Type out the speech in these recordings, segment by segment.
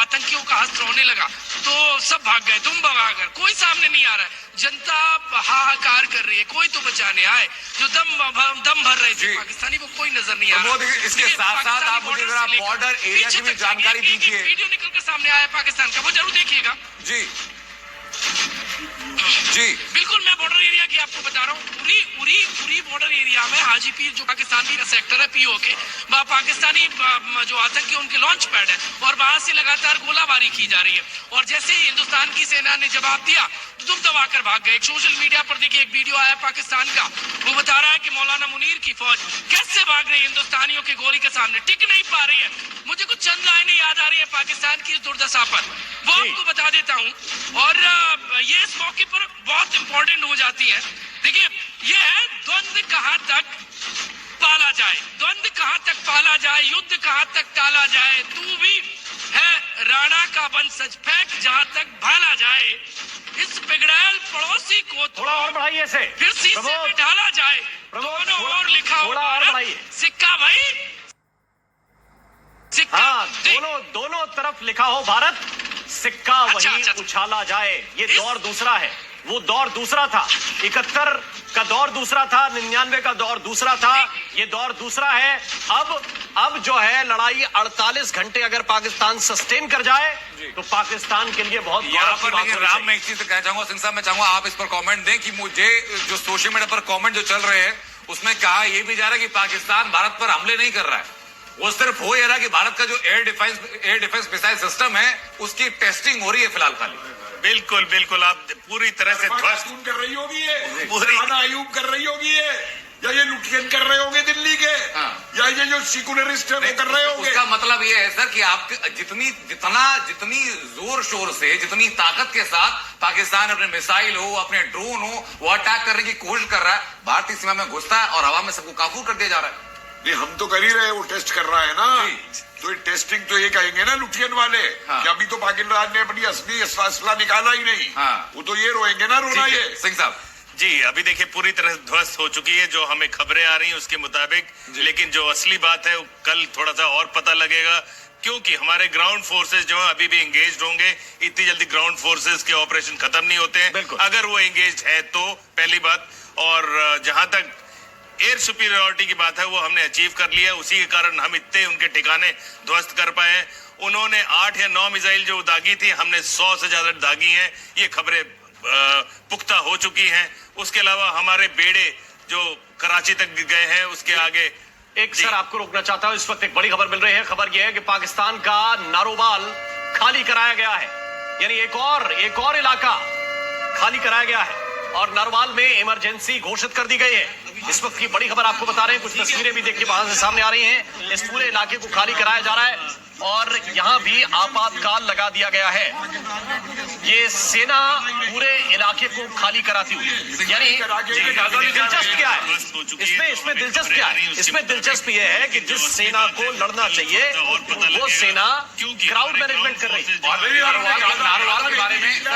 आतंकियों का हस्त्र होने लगा तो सब भाग गए, तुम भाग गए, कोई सामने नहीं आ रहा है। जनता हाहाकार कर रही है, कोई तो बचाने आए। जो दम भर रहे थे पाकिस्तानी, वो कोई नजर नहीं आ रहा। इसके साथ साथ आप मुझे जरा बॉर्डर एरिया की भी जानकारी दीजिए। वीडियो निकल कर सामने आया पाकिस्तान का, वो जरूर देखिएगा। जी जी बिल्कुल, मैं बॉर्डर एरिया की आपको बता रहा हूँ। पूरी बॉर्डर एरिया में हाजीपीर जो पाकिस्तानी का सेक्टर है पीओके, वहाँ पाकिस्तानी जो आतंकी उनके लॉन्च पैड है और वहां से लगातार गोलाबारी की जा रही है। और जैसे ही हिंदुस्तान की सेना ने जवाब दिया तो दुम दबाकर भाग गए। एक सोशल मीडिया पर देखिए एक वीडियो आया पाकिस्तान का, वो बता रहा है कि मौलाना मुनीर की फौज कैसे भाग रही है हिंदुस्तानियों की गोली के सामने, टिक नहीं पा रही है। मुझे कुछ चंद लाइनें याद आ रही है पाकिस्तान की इस दुर्दशा पर, वो आपको बता देता हूँ। और ये इस मौके पर बहुत इंपॉर्टेंट हो जाती है। देखिए, ये है द्वंद्व कहां तक पाला जाए, द्वंद्व कहां तक पाला जाए, युद्ध कहां तक टाला जाए। तू भी है राणा का वंशज, फेंक जहां तक भाला जाए। इस बिगड़ैल पड़ोसी को थोड़ा और बढ़ाइए से, फिर शीशे में ढाला जाए। दोनों ओर लिखा हुआ सिक्का भाई, सिक्का। हाँ, दोनों तरफ लिखा हो भारत, सिक्का वहीं उछाला जाए। ये दौर दूसरा है, वो दौर दूसरा था। 71 का दौर दूसरा था, 99 का दौर दूसरा था, ये दौर दूसरा है। अब जो है लड़ाई 48 घंटे अगर पाकिस्तान सस्टेन कर जाए तो पाकिस्तान के लिए बहुत यहाँ पर। लेकिन राम, मैं एक चीज कहना चाहूंगा, सिंह साहब मैं चाहूंगा आप इस पर कमेंट दें कि मुझे जो सोशल मीडिया पर कमेंट जो चल रहे हैं उसमें कहा यह भी जा रहा है कि पाकिस्तान भारत पर हमले नहीं कर रहा है, वो सिर्फ हो ये रहा कि भारत का जो एयर डिफेंस मिसाइल सिस्टम है उसकी टेस्टिंग हो रही है फिलहाल खाली। बिल्कुल बिल्कुल, आप पूरी तरह से ध्वस्त कर रही होगी ये, पूरी आयूब कर रही होगी ये, या ये लुटियन कर रहे होंगे दिल्ली के, या ये जो सेकुलरिस्ट है वो कर रहे होंगे। उसका मतलब ये है सर कि आप जितनी जोर शोर से, जितनी ताकत के साथ पाकिस्तान अपने मिसाइल हो, अपने ड्रोन हो, वो अटैक करने की कोशिश कर रहा है, भारतीय सीमा में घुसता है और हवा में सबको काबू कर दिया जा रहा है। नहीं, हम तो कर ही रहे, वो टेस्ट कर रहा है ना, तो ये टेस्टिंग तो ये कहेंगे ना लुटियन वाले कि अभी तो पाकिस्तान ने अपनी असली असला निकाला ही नहीं। वो तो ये रोएंगे ना, रोना ये। सिंह साहब जी, अभी देखिए पूरी तरह ध्वस्त हो चुकी है जो हमें खबरें आ रही हैं उसके मुताबिक, लेकिन जो असली बात है वो कल थोड़ा सा और पता लगेगा, क्योंकि हमारे ग्राउंड फोर्सेस जो है अभी भी एंगेज होंगे। इतनी जल्दी ग्राउंड फोर्सेस के ऑपरेशन खत्म नहीं होते हैं अगर वो एंगेज है तो, पहली बात। और जहां तक एयर सुपीरियरिटी की बात है वो हमने अचीव कर लिया, उसी के कारण हम इतने उनके ठिकाने ध्वस्त कर पाए। उन्होंने 8 या 9 मिसाइल जो दागी थी, हमने 100 से ज्यादा दागी हैं, ये खबरें पुख्ता हो चुकी हैं। उसके अलावा हमारे बेड़े जो कराची तक गए हैं उसके आगे एक सर आपको रोकना चाहता हूं, इस वक्त एक बड़ी खबर मिल रही है। खबर यह है कि पाकिस्तान का नारोवाल खाली कराया गया है, यानी एक और इलाका खाली कराया गया है और नारोवाल में इमरजेंसी घोषित कर दी गई है। इस वक्त की बड़ी खबर आपको बता रहे हैं, कुछ तस्वीरें भी देखिए वहां से सामने आ रही हैं। इस पूरे इलाके को खाली कराया जा रहा है और यहाँ भी आपातकाल लगा दिया गया है। ये सेना पूरे इलाके को खाली कराती हुई, यानी दिलचस्प क्या है इसमें दिलचस्प क्या है, इसमें दिलचस्प ये है कि जिस सेना को लड़ना चाहिए वो सेना क्राउड मैनेजमेंट कर रही है।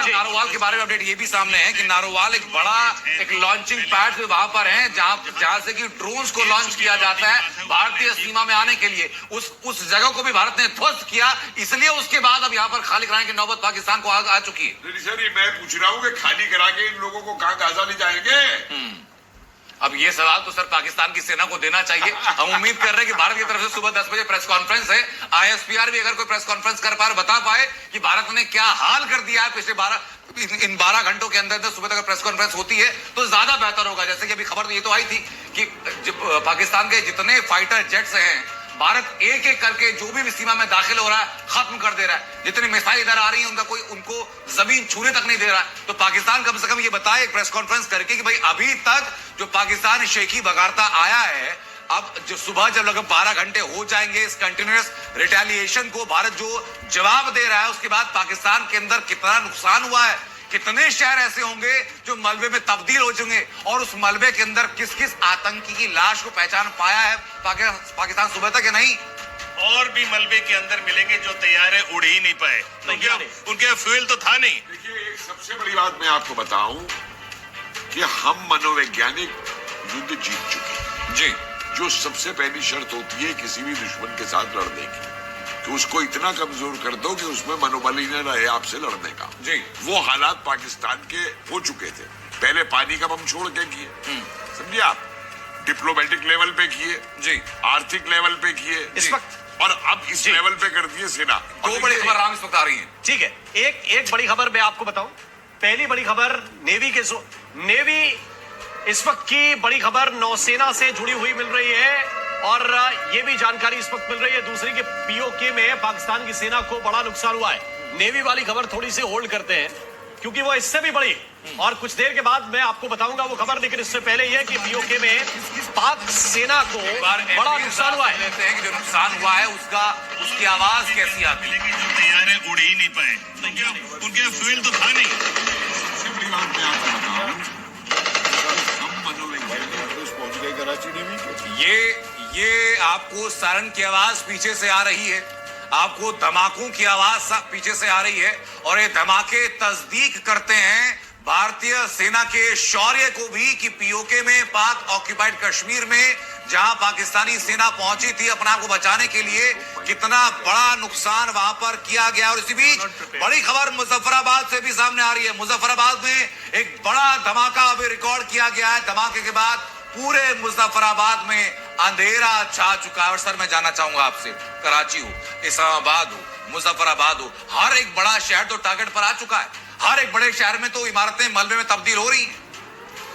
नारोवाल के बारे में अपडेट ये भी सामने है कि नारोवाल एक बड़ा एक लॉन्चिंग पैड वहां पर है जहां से कि ड्रोन्स को लॉन्च किया जाता है भारतीय सीमा में आने के लिए। उस जगह को भी भारत ने ध्वस्त किया, इसलिए उसके बाद अब यहाँ पर खाली कराने की नौबत पाकिस्तान को आ चुकी है। नहीं सर, ये मैं पूछ रहा हूँ कि खाली करा के इन लोगों को कहाँ गाजा ले जाएंगे? अब ये सवाल तो सर पाकिस्तान की सेना को देना चाहिए। हम उम्मीद कर रहे हैं कि भारत की तरफ से सुबह 10 बजे प्रेस कॉन्फ्रेंस है, ISPR भी अगर कोई प्रेस कॉन्फ्रेंस कर पाए, बता पाए कि भारत ने क्या हाल कर दिया है पिछले 12 घंटों के अंदर सुबह तक प्रेस कॉन्फ्रेंस होती है तो ज्यादा बेहतर होगा। जैसे कि अभी खबर तो ये तो आई थी कि पाकिस्तान के जितने फाइटर जेट्स हैं भारत एक एक करके जो भी सीमा में दाखिल हो रहा है खत्म कर दे रहा है। जितनी मिसाइल इधर आ रही है उनको जमीन छूने तक नहीं दे रहा है। तो पाकिस्तान कम से कम ये बताए एक प्रेस कॉन्फ्रेंस करके कि भाई अभी तक जो पाकिस्तान शेखी बगाड़ता आया है, अब जो सुबह जब लगभग 12 घंटे हो जाएंगे इस कंटिन्यूअस रिटेलिएशन को भारत जो जवाब दे रहा है, उसके बाद पाकिस्तान के अंदर कितना नुकसान हुआ है, कितने शहर ऐसे होंगे जो मलबे में तब्दील हो जाएंगे और उस मलबे के अंदर किस किस आतंकी की लाश को पहचान पाया है पाकिस्तान सुबह तक या नहीं। और भी मलबे के अंदर मिलेंगे जो तैयारे उड़ ही नहीं पाए, उनके फ्यूल तो था नहीं। देखिए, एक सबसे बड़ी बात मैं आपको बताऊं कि हम मनोवैज्ञानिक युद्ध जीत चुके हैं। जी, जो सबसे पहली शर्त होती है किसी भी दुश्मन के साथ लड़ने की, तो उसको इतना कमजोर कर दो कि उसमें मनोबल ही न रहे आपसे लड़ने का। जी। वो हालात पाकिस्तान के हो चुके थे। पहले पानी का बम छोड़ के किए, समझिए आप, डिप्लोमेटिक लेवल पे किए जी, आर्थिक लेवल पे किए इस वक्त, और अब इस लेवल पे कर दिए सेना। दो बड़ी खबर राम इस वक्त आ रही है। ठीक है, एक बड़ी खबर मैं आपको बताऊं। पहली बड़ी खबर नेवी इस वक्त की बड़ी खबर नौसेना से जुड़ी हुई मिल रही है, और ये भी जानकारी इस वक्त मिल रही है दूसरी के पीओके में पाकिस्तान की सेना को बड़ा नुकसान हुआ है। नेवी वाली खबर थोड़ी सी होल्ड करते हैं क्योंकि वो इससे भी बड़ी, और कुछ देर के बाद मैं आपको बताऊंगा वो खबर, लेकिन इससे पहले यह कि पीओके में पाक सेना को बड़ा नुकसान हुआ है। लेते हैं कि जो नुकसान हुआ है उसकी आवाज कैसी आती है। जो तैयार है उड़ ही नहीं पाए, उनके फ्यूल तो था नहीं। बड़ी बात मैं आपको बताऊं, हम पहुंच गए कराची नेवी के। ये आपको सायरन की आवाज पीछे से आ रही है, आपको धमाकों की आवाज पीछे से आ रही है, और ये धमाके तस्दीक करते हैं भारतीय सेना के शौर्य को भी कि पीओके में पाक ऑक्यूपाइड कश्मीर में जहां पाकिस्तानी सेना पहुंची थी अपने आप को बचाने के लिए, कितना बड़ा नुकसान वहां पर किया गया। और इसी बीच बड़ी खबर मुजफ्फराबाद से भी सामने आ रही है। मुजफ्फराबाद में एक बड़ा धमाका अभी रिकॉर्ड किया गया है। धमाके के बाद पूरे मुजफ्फराबाद में अंधेरा छा चुका है। और सर मैं जानना चाहूंगा आपसे, कराची हो, इस्लामाबाद हो, मुजफ्फराबाद हो, हर एक बड़ा शहर तो टारगेट पर आ चुका है। हर एक बड़े शहर में तो इमारतें मलबे में तब्दील हो रही हैं।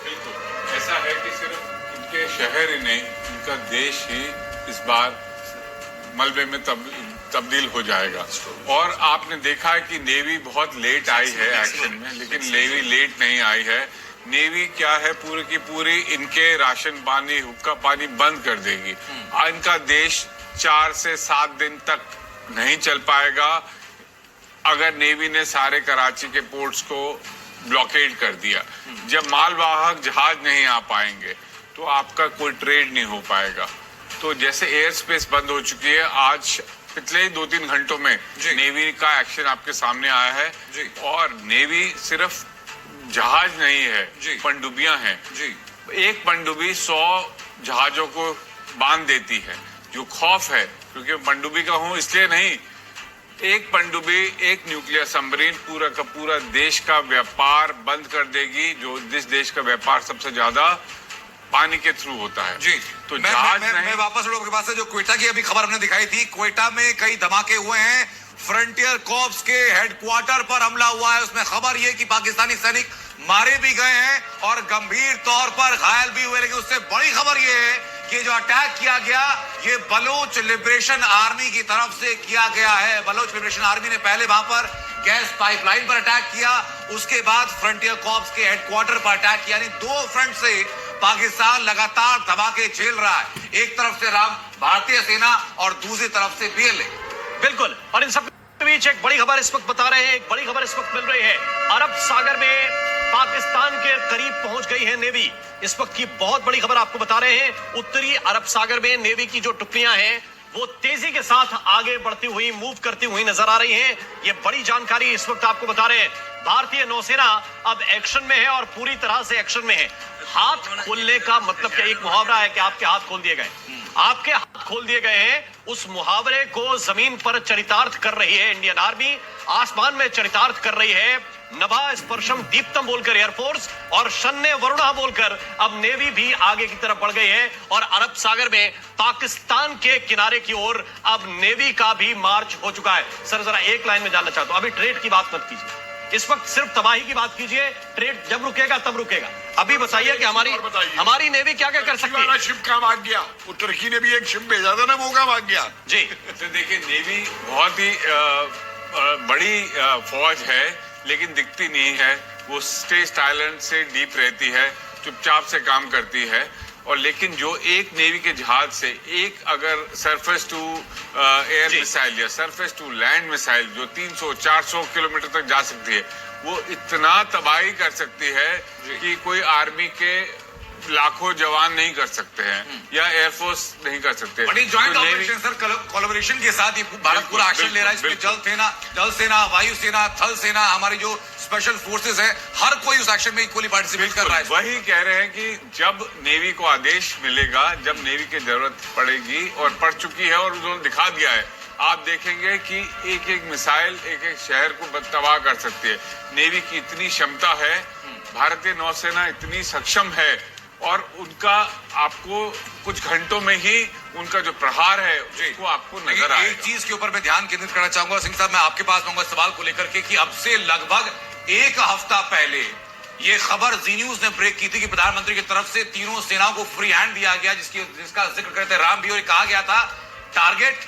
बिल्कुल ऐसा है कि सिर्फ इनके शहर ही नहीं, इनका देश ही इस बार मलबे में तब्दील हो जाएगा। और आपने देखा है कि नेवी बहुत लेट आई है एक्शन में, लेकिन नेवी लेट नहीं आई है। नेवी क्या है, पूरी की पूरी इनके राशन पानी, हुक्का पानी बंद कर देगी। इनका देश 4 से 7 दिन तक नहीं चल पाएगा अगर नेवी ने सारे कराची के पोर्ट्स को ब्लॉकेड कर दिया। जब मालवाहक जहाज नहीं आ पाएंगे तो आपका कोई ट्रेड नहीं हो पाएगा। तो जैसे एयर स्पेस बंद हो चुकी है, आज पिछले 2-3 घंटों में नेवी का एक्शन आपके सामने आया है। और नेवी सिर्फ जहाज नहीं है, पनडुब्बियां हैं। एक पनडुब्बी 100 जहाजों को बांध देती है। जो खौफ है, क्योंकि पनडुब्बी का हूं इसलिए नहीं, एक पनडुब्बी, एक न्यूक्लियर सबमरीन पूरा का पूरा देश का व्यापार बंद कर देगी, जो जिस देश का व्यापार सबसे ज्यादा पानी के थ्रू होता है। जी, तो मैं वापस लोगों के पास से जो क्वेटा की अभी खबर हमने दिखाई थी, क्वेटा में कई धमाके हुए हैं। फ्रंटियर कॉर्प्स के हेडक्वार्टर पर हमला हुआ है। उसमें खबर यह कि पाकिस्तानी सैनिक मारे भी गए हैं और गंभीर तौर पर घायल भी हुए। लेकिन उससे बड़ी खबर यह है कि जो अटैक किया गया ये बलोच लिबरेशन आर्मी की तरफ से किया गया है। बलोच लिबरेशन आर्मी ने पहले वहां पर गैस पाइपलाइन पर अटैक किया, उसके बाद फ्रंटियर कॉर्प्स के हेडक्वार्टर पर अटैक किया। यानी 2 फ्रंट से पाकिस्तान लगातार धमाके झेल रहा है। एक तरफ से भारतीय सेना और दूसरी तरफ से पीएलए। बिल्कुल, और इन सब के बीच एक बड़ी खबर इस वक्त बता रहे हैं, एक बड़ी खबर इस वक्त मिल रही है। अरब सागर में पाकिस्तान के करीब पहुंच गई है नेवी। इस वक्त की बहुत बड़ी खबर आपको बता रहे हैं। उत्तरी अरब सागर में नेवी की जो टुकड़ियां हैं वो तेजी के साथ आगे बढ़ती हुई, मूव करती हुई नजर आ रही हैं। ये बड़ी जानकारी इस वक्त आपको बता रहे हैं। भारतीय नौसेना अब एक्शन में है और पूरी तरह से एक्शन में है। हाथ खोलने का मतलब क्या, एक मुहावरा है कि आपके हाथ खोल दिए गए। आपके हाथ खोल दिए गए हैं, उस मुहावरे को जमीन पर चरितार्थ कर रही है इंडियन आर्मी, आसमान में चरितार्थ कर रही है। नभा स्पर्शम दीप्तम बोलकर एयरफोर्स और शन्य वरुणा बोलकर अब नेवी भी आगे की तरफ बढ़ गई है। और अरब सागर में पाकिस्तान के किनारे की ओर अब नेवी का भी मार्च हो चुका है। सर जरा एक लाइन में जानना चाहता हूं, अभी ट्रेड की बात मत कीजिए, इस वक्त सिर्फ तबाही की बात कीजिए। ट्रेड जब रुकेगा तब रुकेगा। अभी बताइए कि हमारी नेवी क्या क्या कर सकती है। शिप का भाग गया, वो तुर्की ने भी एक शिप भेजा था ना, वो का भाग गया। जी तो देखिए, नेवी बहुत ही बड़ी फौज है, लेकिन दिखती नहीं है। वो स्टेट आइलैंड से डीप रहती है, चुपचाप से काम करती है। और लेकिन जो एक नेवी के जहाज से एक अगर सरफेस टू एयर मिसाइल या सरफेस टू लैंड मिसाइल जो 300-400 किलोमीटर तक जा सकती है, वो इतना तबाही कर सकती है कि कोई आर्मी के लाखों जवान नहीं कर सकते हैं या एयरफोर्स नहीं कर सकते। बड़ी जॉइंट ऑपरेशन सर, कोलैबोरेशन के साथ ही भारत पूरा एक्शन ले रहा है। इसमें जल सेना, वायु सेना, थल सेना, हमारी जो स्पेशल फोर्सेस है, हर कोई उस एक्शन में इक्वली पार्टिसिपेट कर रहा है। वही कह रहे हैं कि जब नेवी को आदेश मिलेगा, जब नेवी की जरूरत पड़ेगी और पड़ चुकी है और उन्होंने दिखा दिया है, आप देखेंगे कि एक एक मिसाइल एक एक शहर को तबाह कर सकती है। नेवी की इतनी क्षमता है, भारतीय नौसेना इतनी सक्षम है और उनका आपको कुछ घंटों में ही उनका जो प्रहार है उसको आपको नजर आएगा। एक चीज के ऊपर मैं ध्यान केंद्रित करना चाहूंगा सिंह साहब, मैं आपके पास आऊंगा सवाल को लेकर के कि अब से लगभग एक हफ्ता पहले ये खबर जी न्यूज ने ब्रेक की थी कि प्रधानमंत्री की तरफ से तीनों सेनाओं को फ्री हैंड दिया गया, जिसका जिक्र करते राम भी, और कहा गया था टारगेट,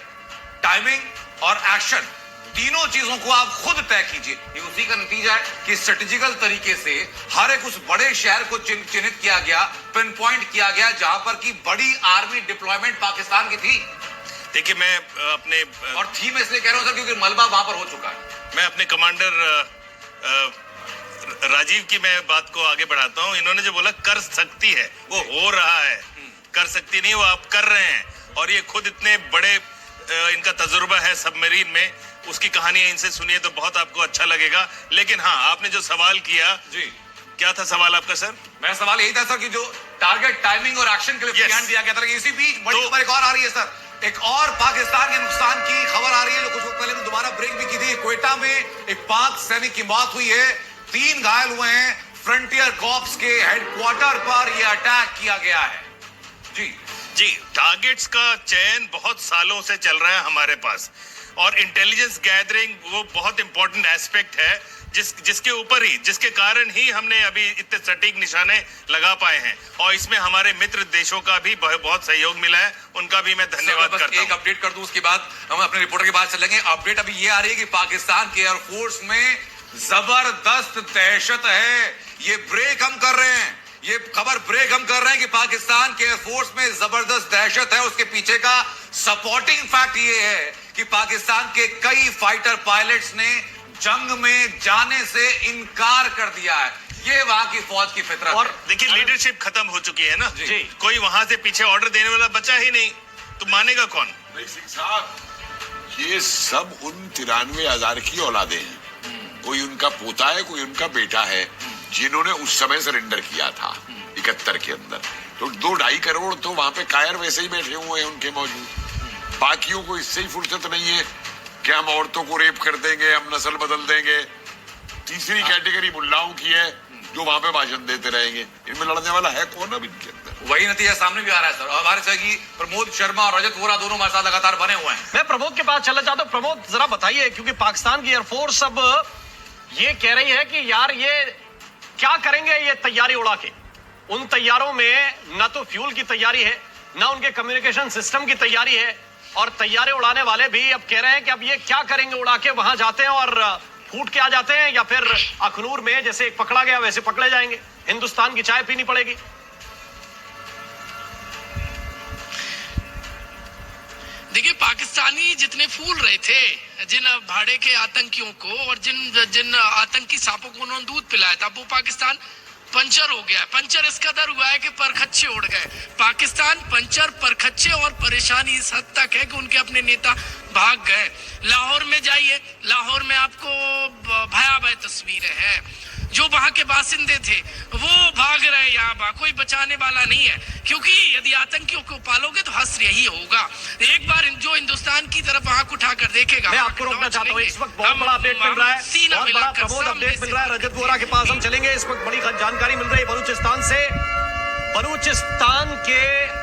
टाइमिंग और एक्शन तीनों चीजों को आप खुद तय कीजिए। ये उसी का नतीजा है कि स्ट्रेटेजिकल तरीके से हर एक उस बड़े शहर को चिन्हित किया गया, पिन पॉइंट किया गया जहां पर की बड़ी आर्मी डिप्लॉयमेंट पाकिस्तान की थी। देखिए मैं अपने और थी मैं इसलिए कह रहा हूं सर क्योंकि मलबा वहां पर हो चुका है। मैं अपने कमांडर राजीव की मैं बात को आगे बढ़ाता हूं। इन्होंने जो बोला कर सकती है, वो हो रहा है, कर सकती नहीं, वो आप कर रहे हैं। और ये खुद इतने बड़े इनका तजुर्बा है सबमरीन में, उसकी कहानियां इनसे सुनिए तो बहुत आपको अच्छा लगेगा। लेकिन हाँ, आपने जो सवाल किया जी, क्या था सवाल आपका सर? मेरा सवाल यही था सर कि जो टारगेट, टाइमिंग और एक्शन के लिए ध्यान दिया गया था, लेकिन इसी बीच बड़ी खबर एक और आ रही है सर। एक और पाकिस्तान के नुकसान की खबर आ रही है जो कुछ वक्त पहले में दोबारा ब्रेक भी की थी। क्वेटा में एक पाक सैनिक की मौत हुई है, 3 घायल हुए हैं। फ्रंटियर कॉर्प्स के हेडक्वार्टर पर यह अटैक किया गया है। जी, टारगेट्स का चयन बहुत सालों से चल रहा है हमारे पास, और इंटेलिजेंस गैदरिंग वो बहुत इंपॉर्टेंट एस्पेक्ट है जिसके कारण ही हमने अभी इतने सटीक निशाने लगा पाए हैं। और इसमें हमारे मित्र देशों का भी बहुत सहयोग मिला है, उनका भी मैं धन्यवाद करता हूं। एक अपडेट कर दूं, उसके बाद हम अपने रिपोर्टर के बाद चलेंगे। अपडेट अभी ये आ रही है कि पाकिस्तान के एयरफोर्स में जबरदस्त दहशत है। ये ब्रेक हम कर रहे हैं, ये खबर ब्रेक हम कर रहे हैं कि पाकिस्तान के एयरफोर्स में जबरदस्त दहशत है। उसके पीछे का सपोर्टिंग फैक्ट ये है कि पाकिस्तान के कई फाइटर पायलट्स ने जंग में जाने से इनकार कर दिया है। ये वहां की फौज की फितरत और है। देखिए लीडरशिप खत्म हो चुकी है ना जी। कोई वहां से पीछे ऑर्डर देने वाला बचा ही नहीं, तो मानेगा कौन? नहीं सिंह साहब, ये सब उन 93,000 की औलादे हैं। कोई उनका पोता है, कोई उनका बेटा है, जिन्होंने उस समय सरेंडर किया था 71 के अंदर। तो 2-2.5 करोड़ तो वहां पे कायर वैसे ही बैठे हुए हैं उनके मौजूद। बाकियों को इससे ही फुर्सत नहीं है कि हम औरतों को रेप कर देंगे, हम नस्ल बदल देंगे। तीसरी कैटेगरी मुल्लाओं की है जो वहां पे भाषण देते रहेंगे। इनमें लड़ने वाला है कौन अब इनके अंदर? वही नतीजा सामने भी आ रहा है सर। और हमारे सहयोगी प्रमोद शर्मा और रजत वोरा दोनों हमारे साथ लगातार बने हुए हैं। मैं प्रमोद के पास चलना चाहता हूं। प्रमोद जरा बताइए, क्योंकि पाकिस्तान की एयरफोर्स अब ये कह रही है कि यार ये क्या करेंगे, ये तैयारी उड़ा के। उन तैयारों में न तो फ्यूल की तैयारी है, न उनके कम्युनिकेशन सिस्टम की तैयारी है, और तैयारे उड़ाने वाले भी अब कह रहे हैं कि अब ये क्या करेंगे, उड़ा के वहां जाते हैं और फूट के आ जाते हैं, या फिर अखनूर में जैसे एक पकड़ा गया वैसे पकड़े जाएंगे, हिंदुस्तान की चाय पीनी पड़ेगी। देखिए, पाकिस्तानी जितने फूल रहे थे जिन भाड़े के आतंकियों को और जिन आतंकी सांपों को उन्होंने दूध पिलाया था, वो पाकिस्तान पंचर हो गया। पंचर इस कदर हुआ है कि परखच्चे उड़ गए। पाकिस्तान पंचर, परखच्चे और परेशानी इस हद तक है कि उनके अपने नेता भाग गए। लाहौर में जाइए, लाहौर में आपको भयावह तस्वीरें हैं। जो वहां के बासिंदे थे वो भाग रहे, यहाँ कोई बचाने वाला नहीं है, क्योंकि यदि आतंकियों को पालोगे तो हश्र यही होगा। एक बार जो हिंदुस्तान की तरफ आंख उठाकर देखेगा। मैं आपको रोकना चाहता हूँ, इस वक्त बहुत बड़ा अपडेट मिल रहा है, बहुत बड़ा प्रमोद अपडेट मिल रहा है। रजत वोरा के पास हम चलेंगे। इस वक्त बड़ी जानकारी मिल रही है बलूचिस्तान से। बलूचिस्तान के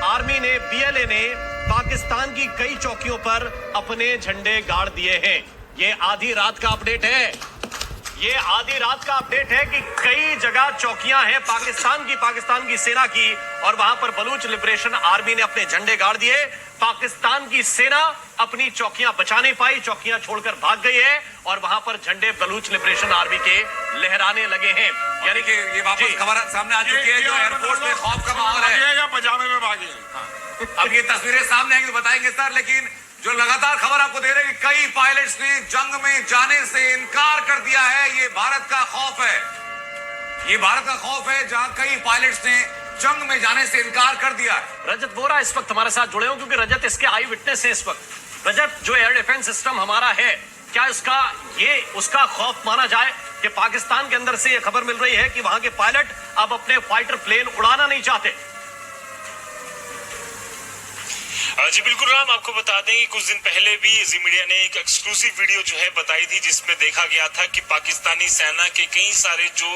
आर्मी ने, BLA ने पाकिस्तान की कई चौकियों पर अपने झंडे गाड़ दिए हैं। ये आधी रात का अपडेट है, ये आधी रात का अपडेट है कि कई जगह चौकियां हैं पाकिस्तान की सेना की, और वहां पर बलूच लिबरेशन आर्मी ने अपने झंडे गाड़ दिए। पाकिस्तान की सेना अपनी चौकियां बचा नहीं पाई, चौकियां छोड़कर भाग गई है, और वहां पर झंडे बलूच लिबरेशन आर्मी के लहराने लगे हैं। यानी कि ये वापस खबर सामने आ चुकी है जो एयरफोर्स में खौफ का माहौल है, या पजामे में भागे। अब ये तस्वीरें सामने आएंगी तो बताएंगे सर, लेकिन जो लगातार खबर आपको दे रहे हैं कि कई पायलट्स ने जंग में जाने से इनकार कर दिया है। ये भारत का खौफ है, ये भारत का खौफ है जहां कई पायलट्स ने जंग में जाने से इनकार कर दिया है। रजत वोरा इस वक्त हमारे साथ जुड़े हो, क्योंकि रजत इसके आई विटनेस है इस वक्त। रजत, जो एयर डिफेंस सिस्टम हमारा है, क्या उसका खौफ माना जाए कि पाकिस्तान के अंदर से यह खबर मिल रही है कि वहां के पायलट अब अपने फाइटर प्लेन उड़ाना नहीं चाहते? जी बिल्कुल राम, आपको बता दें कि कुछ दिन पहले भी जी मीडिया ने एक एक्सक्लूसिव वीडियो जो है बताई थी, जिसमें देखा गया था कि पाकिस्तानी सेना के कई सारे जो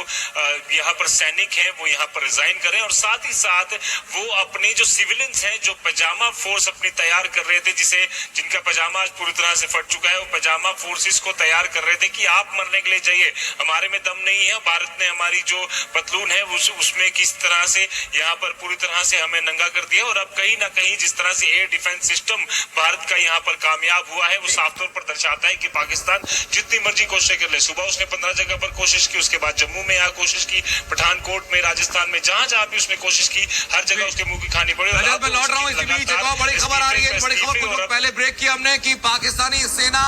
यहाँ पर सैनिक हैं वो यहाँ पर रिजाइन करें, और साथ ही साथ वो अपने जो सिविलियंस हैं जो पजामा फोर्स अपनी तैयार कर रहे थे, जिनका पजामा आज पूरी तरह से फट चुका है, वो पजामा फोर्सेस को तैयार कर रहे थे कि आप मरने के लिए जाइए, हमारे में दम नहीं है। भारत ने हमारी जो पतलून है उसमें किस तरह से यहाँ पर पूरी तरह से हमें नंगा कर दिया, और अब कहीं ना कहीं जिस तरह से एयर डिफेंस सिस्टम भारत का यहाँ पर कामयाब हुआ है, वो साफ तौर पर दर्शाता है कि पाकिस्तान जितनी मर्जी कोशिश कर ले। सुबह उसने 15 जगह पर कोशिश की, उसके बाद जम्मू में यहाँ कोशिश की, पठानकोट में, राजस्थान में, जहां जहां भी उसने कोशिश की, हर जगह उसके मुंह की खानी पड़ी। मैं लौट रहा हूँ इसी बीच एक और बड़ी खबर आ रही है, बड़ी खबर कुछ पहले ब्रेक किया हमने कि पाकिस्तानी सेना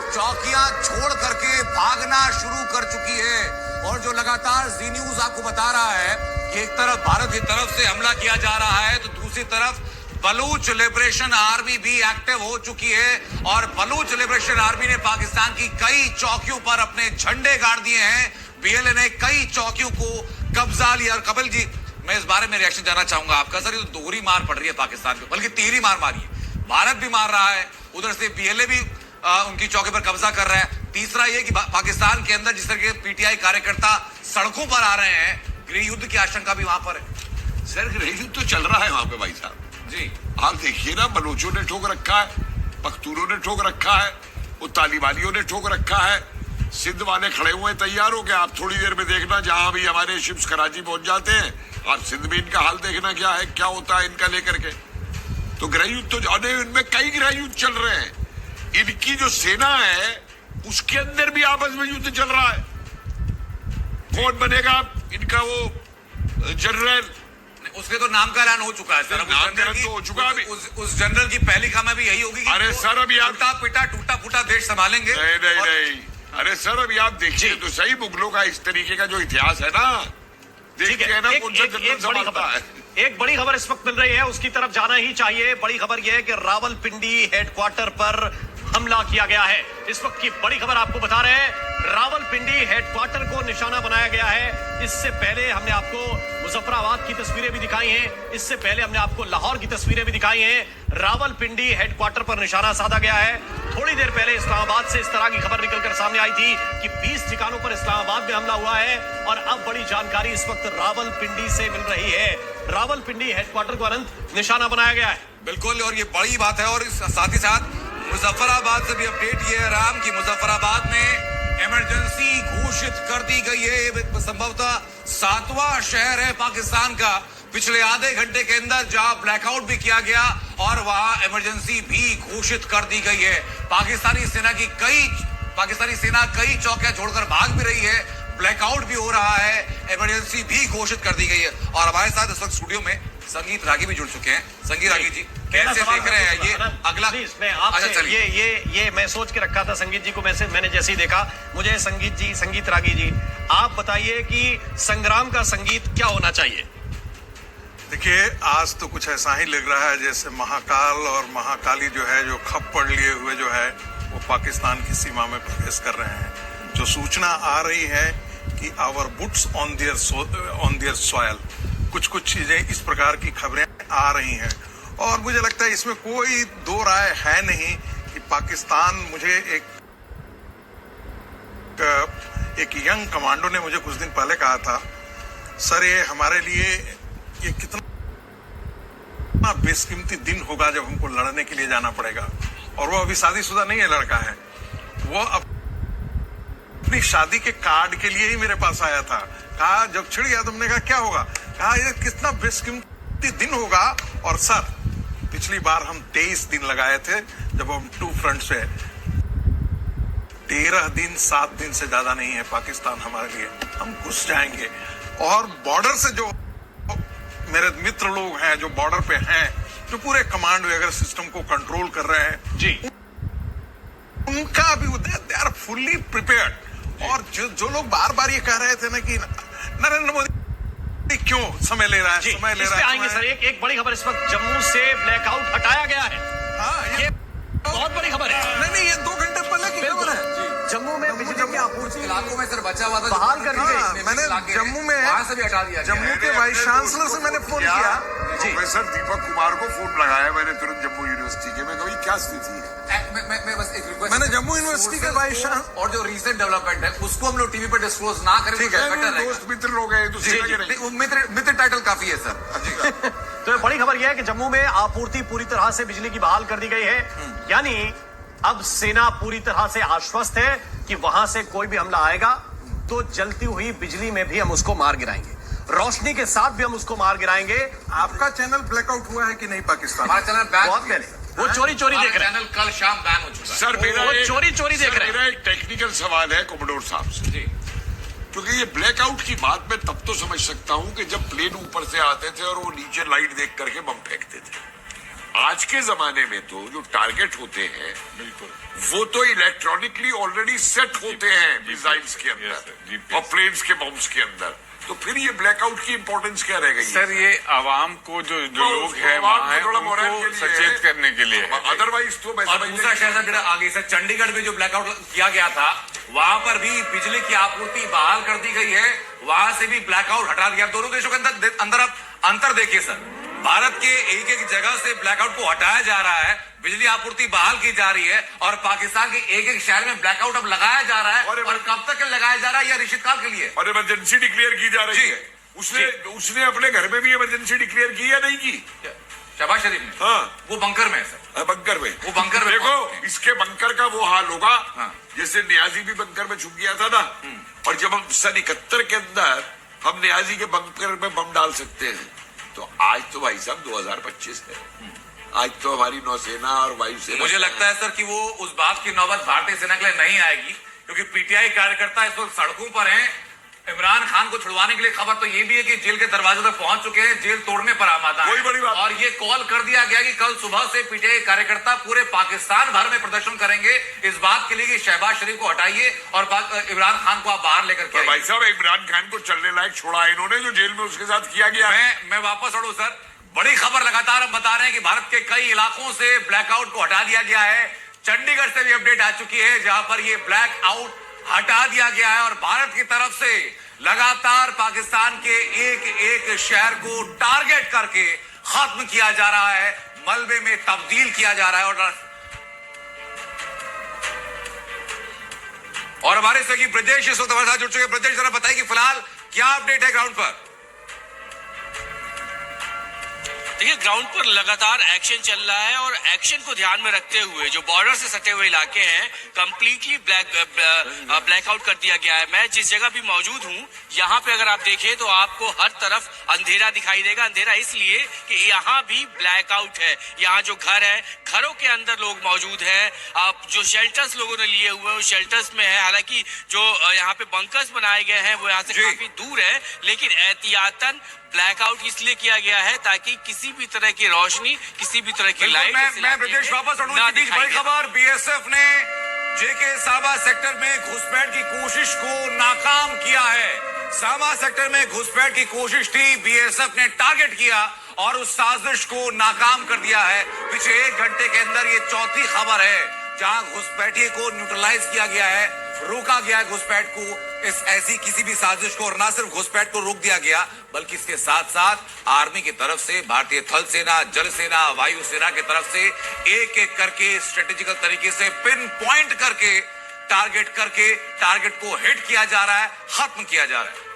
चौकियां छोड़ करके भागना शुरू कर चुकी है, और जो लगातार जी न्यूज आपको बता रहा है कि एक तरफ भारत की तरफ से हमला किया जा रहा है, तो दूसरी तरफ बलूच लिबरेशन आर्मी भी एक्टिव हो चुकी है, और बलूच लिबरेशन आर्मी ने पाकिस्तान की कई चौकियों पर अपने झंडे गाड़ दिए हैं। बीएलए ने कई चौकियों को कब्जा लिया। और कपिल जी, मैं इस बारे में रिएक्शन जानना चाहूंगा आपका। सर, ये तो दोहरी मार पड़ रही है पाकिस्तान को, बल्कि तीसरी मार मारी है। भारत भी मार रहा है, उधर से बीएलए भी उनकी चौकी पर कब्जा कर रहा है। तीसरा ये कि पाकिस्तान के अंदर जिस तरह के पीटीआई कार्यकर्ता सड़कों पर आ रहे हैं, गृह युद्ध की आशंका भी वहां पर है। सर, गृह युद्ध तो चल रहा है वहां पे भाई साहब जी। आप देखिए ना, बलोचों ने ठोक रखा है, पख्तूनों ने ठोक रखा है, वो तालिबानियों ने ठोक रखा है, सिंध वाले खड़े हुए तैयार हो गए। आप थोड़ी देर में देखना, जहां भी हमारे शिप्स कराची पहुंच जाते हैं, आप सिंध में इनका हाल देखना क्या है, क्या होता है इनका लेकर के। तो गृह युद्ध तो इनमें कई गृह युद्ध चल रहे हैं। इनकी जो सेना है उसके अंदर भी आपस में युद्ध चल रहा है। कौन बनेगा इनका वो जनरल, उसके तो नाम का ऐलान हो चुका है सर। नामकरण तो हो चुका है। उस जनरल की पहली कामयाबी यही होगी कि अरे सर, अभी आप टूटा पिटा टूटा फूटा देश संभालेंगे। नहीं। अरे सर, अभी आप देखिए तो सही, मुगलों का इस तरीके का जो इतिहास है ना, देखिए है ना, कौन सा जनरल संभालता है। एक बड़ी खबर इस वक्त मिल रही है, उसकी तरफ जाना ही चाहिए। बड़ी खबर यह है कि रावलपिंडी हेडक्वार्टर पर हमला किया गया है। इस वक्त की बड़ी खबर आपको बता रहे हैं, रावलपिंडी हेडक्वार्टर को निशाना बनाया गया है। इससे पहले हमने आपको मुजफ्फराबाद की तस्वीरें भी दिखाई हैं, इससे पहले हमने आपको लाहौर की तस्वीरें भी दिखाई हैं। रावलपिंडी हेडक्वार्टर पर निशाना साधा गया है। थोड़ी देर पहले इस्लामाबाद से इस तरह की खबर निकलकर सामने आई थी कि 20 ठिकानों पर इस्लामाबाद में हमला हुआ है, और अब बड़ी जानकारी इस वक्त रावलपिंडी से मिल रही है। रावलपिंडी हेडक्वार्टर को अनंत निशाना बनाया गया है। बिल्कुल, और ये बड़ी बात है। और साथ ही साथ मुजफ्फराबाद से भी अपडेट ये है राम कि मुजफ्फराबाद में इमरजेंसी घोषित कर दी गई है। संभवतः 7वां शहर है पाकिस्तान का पिछले आधे घंटे के अंदर जहां ब्लैकआउट भी किया गया, और वहां इमरजेंसी भी घोषित कर दी गई है। पाकिस्तानी सेना कई चौकियां छोड़कर भाग भी रही है, ब्लैकआउट भी हो रहा है, इमरजेंसी भी घोषित कर दी गई है। और हमारे साथ इस वक्त स्टूडियो में संगीत रागी भी जुड़ चुके हैं। संगीत रागी जी, कैसे देख रहे हैं ये अगला? मैं आपसे ये मैं सोच के रखा था संगीत जी को, मैंने जैसे ही देखा, मुझे संगीत रागी जी, आप बताइए कि संग्राम का संगीत क्या होना चाहिए? देखिए, आज तो कुछ ऐसा ही लग रहा है जैसे महाकाल और महाकाली जो है, जो खप्पड़ लिए हुए जो है, वो पाकिस्तान की सीमा में प्रवेश कर रहे हैं। जो सूचना आ रही है कि our boots on their soil, कुछ चीजें इस प्रकार की खबरें आ रही हैं, और मुझे लगता है इसमें कोई दो राय है नहीं कि पाकिस्तान, मुझे एक यंग कमांडो ने मुझे कुछ दिन पहले कहा था, सर ये हमारे लिए ये कितना बेशकीमती दिन होगा जब हमको लड़ने के लिए जाना पड़ेगा। और वो अभी शादीशुदा नहीं है, लड़का है, वो अपनी शादी के कार्ड के लिए ही मेरे पास आया था। कहा जब छिड़ गया, तुमने कहा क्या होगा? कहा ये कितना बेशकीमती दिन होगा। और सर, पिछली बार हम 23 दिन लगाए थे जब हम 2 फ्रंट से, 13 दिन 7 दिन से ज्यादा नहीं है पाकिस्तान हमारे लिए। हम घुस जाएंगे, और बॉर्डर से जो मेरे मित्र लोग हैं जो बॉर्डर पे हैं, जो पूरे कमांड वगैरह सिस्टम को कंट्रोल कर रहे हैं जी, उनका भी दे आर फुल्ली प्रिपेयर्ड। और जो लोग बार बार ये कह रहे थे ना कि नरेंद्र मोदी क्यों समय ले रहा है, समय ले रहा है, आएंगे सर। एक बड़ी खबर इस वक्त, जम्मू से ब्लैकआउट हटाया गया है। हाँ, ये बहुत बड़ी खबर है। नहीं, ये 2 घंटे पहले की खबर है। जम्मू में बिजली की आपूर्ति इलाकों में सर बचा हुआ था, बहाल कर दी गई। मैंने जम्मू में वहां से भी हटा दिया। जम्मू के वाइस चांसलर से मैंने फोन किया, प्रोफेसर दीपक कुमार को फोन लगाया मैंने तुरंत जम्मू यूनिवर्सिटी यूनिवर्सिटी के, मैं कभी क्या स्थिति है? मैं बस एक रिक्वेस्ट, मैंने जम्मू यूनिवर्सिटी के वाइस और जो रिसेंट डेवलपमेंट है उसको हम लोग टीवी पर डिस्क्लोज ना करें, ठीक है, बेटर रहेगा। दोस्त मित्र लोग हैं तो सेना के नहीं। नहीं, वो मित्र टाइटल काफी है सर। तो ये बड़ी खबर यह है कि जम्मू में आपूर्ति पूरी तरह से बिजली की बहाल कर दी गई है। यानी अब सेना पूरी तरह से आश्वस्त है कि वहां से कोई भी हमला आएगा तो जलती हुई बिजली में भी हम उसको मार गिराएंगे, रोशनी के साथ भी हम उसको मार गिराएंगे। आपका चैनल ब्लैकआउट हुआ है कि नहीं पाकिस्तान? हमारा चैनल बैन, बहुत पहले वो चोरी देख रहे हैं। चैनल कल शाम बैन हो चुका है सर मेरा वो एक- चोरी देख सर, रहे हैं। मेरा एक टेक्निकल सवाल है कोमोडोर साहब से, जी। क्योंकि ये ब्लैकआउट की बात मैं तब तो समझ सकता हूं कि जब प्लेन ऊपर से आते थे और वो नीचे लाइट देख करके बम फेंकते थे। आज के जमाने में तो जो टारगेट होते हैं बिल्कुल वो तो इलेक्ट्रॉनिकली ऑलरेडी सेट होते हैं मिसाइल्स के Yes, अंदर sir. GPS और प्लेन्स के बम्स के अंदर, तो फिर ये ब्लैकआउट की इंपॉर्टेंस क्या रह गई? सर, ये आवाम को जो लोग हैं आवाम वहाँ को थोड़ा मोरल उनको के लिए सचेत है। करने के लिए है। अदरवाइज तो मैं और समझ दूसरा शहर जरा आगे सर, चंडीगढ़ में जो ब्लैकआउट किया गया था वहां पर भी बिजली की आपूर्ति बहाल कर दी गई है, वहां से भी ब्लैकआउट हटा दिया। दोनों देशों के अंदर आप अंतर देखिए सर, भारत के एक जगह से ब्लैकआउट को हटाया जा रहा है, बिजली आपूर्ति बहाल की जा रही है, और पाकिस्तान के एक शहर में ब्लैकआउट अब लगाया जा रहा है। और कब तक लगाया जा रहा है, यह निश्चितकाल के लिए और इमरजेंसी डिक्लेयर की जा रही जी। है। उसने अपने घर में भी इमरजेंसी डिक्लेयर की या नहीं की? शहबाज शरीफ में। हाँ, वो बंकर में है सर, बंकर में। वो बंकर में देखो पहुंच चुके हैं। इसके बंकर का वो हाल होगा हाँ। जैसे न्याजी भी बंकर में छुप गया था ना, और जब हम सन 71 के अंदर हम न्याजी के बंकर में बम डाल सकते हैं, तो आज तो भाई साहब 2025 है, आज तो हमारी नौसेना और वायुसेना। मुझे लगता है सर कि वो उस बात की नौबत भारतीय सेना के लिए नहीं आएगी, क्योंकि पीटीआई कार्यकर्ता इस वक्त सड़कों पर हैं। इमरान खान को छुड़वाने के लिए खबर तो ये भी है कि जेल के दरवाजे तक पहुंच चुके हैं, जेल तोड़ने पर आमादा हैं। कोई बड़ी बात। और ये कॉल कर दिया गया कि कल सुबह से पीटीआई कार्यकर्ता पूरे पाकिस्तान भर में प्रदर्शन करेंगे इस बात के लिए कि शहबाज शरीफ को हटाइए और इमरान खान को आप बाहर लेकर के भाई आइए। साहब इमरान खान को चलने लायक छोड़ा है इन्होंने, जो जेल में उसके साथ किया गया। मैं वापस अड़ू सर, बड़ी खबर लगातार हम बता रहे हैं कि भारत के कई इलाकों से ब्लैकआउट को हटा दिया गया है। चंडीगढ़ से भी अपडेट आ चुकी है जहां पर ये ब्लैकआउट हटा दिया गया है, और भारत की तरफ से लगातार पाकिस्तान के एक शहर को टारगेट करके खत्म किया जा रहा है, मलबे में तब्दील किया जा रहा है। और हमारे सहयोगी ब्रजेश इस वक्त हमारे साथ जुड़ चुके हैं। ब्रजेश, जरा बताइए कि फिलहाल क्या अपडेट है ग्राउंड पर? देखिए, ग्राउंड पर लगातार एक्शन चल रहा है, और एक्शन को ध्यान में रखते हुए जो बॉर्डर से सटे हुए इलाके हैं कंप्लीटली ब्लैकआउट कर दिया गया है। मैं जिस जगह भी मौजूद हूं यहां पे अगर आप देखें तो आपको हर तरफ अंधेरा दिखाई देगा। अंधेरा इसलिए कि यहां भी ब्लैकआउट है। यहां जो घर है, घरों के अंदर लोग मौजूद हैं। आप जो शेल्टर्स लोगों ने लिए हुए हैं शेल्टर्स में है, हालांकि जो यहाँ पे बंकर्स बनाए गए हैं वो यहाँ से काफी दूर है, लेकिन एहतियातन ब्लैकआउट इसलिए किया गया है ताकि किसी भी तरह की रोशनी, किसी भी तरह की लाइट मैं ब्रजेश वापस आऊं। इस बीच बड़ी खबर, बीएसएफ ने जेके साबा सेक्टर में घुसपैठ की कोशिश को नाकाम किया है। साबा सेक्टर में घुसपैठ की कोशिश थी, बीएसएफ ने टारगेट किया और उस साजिश को नाकाम कर दिया है। पिछले 1 घंटे के अंदर ये चौथी खबर है जहां घुसपैठिए को न्यूट्रलाइज किया गया है, रोका गया है घुसपैठ को। इस ऐसी किसी भी साजिश को, और ना सिर्फ घुसपैठ को रोक दिया गया बल्कि इसके साथ साथ आर्मी की तरफ से, भारतीय थल सेना, जल सेना, वायु सेना की तरफ से एक एक करके स्ट्रेटेजिकल तरीके से पिन पॉइंट करके टारगेट को हिट किया जा रहा है, खत्म किया जा रहा है।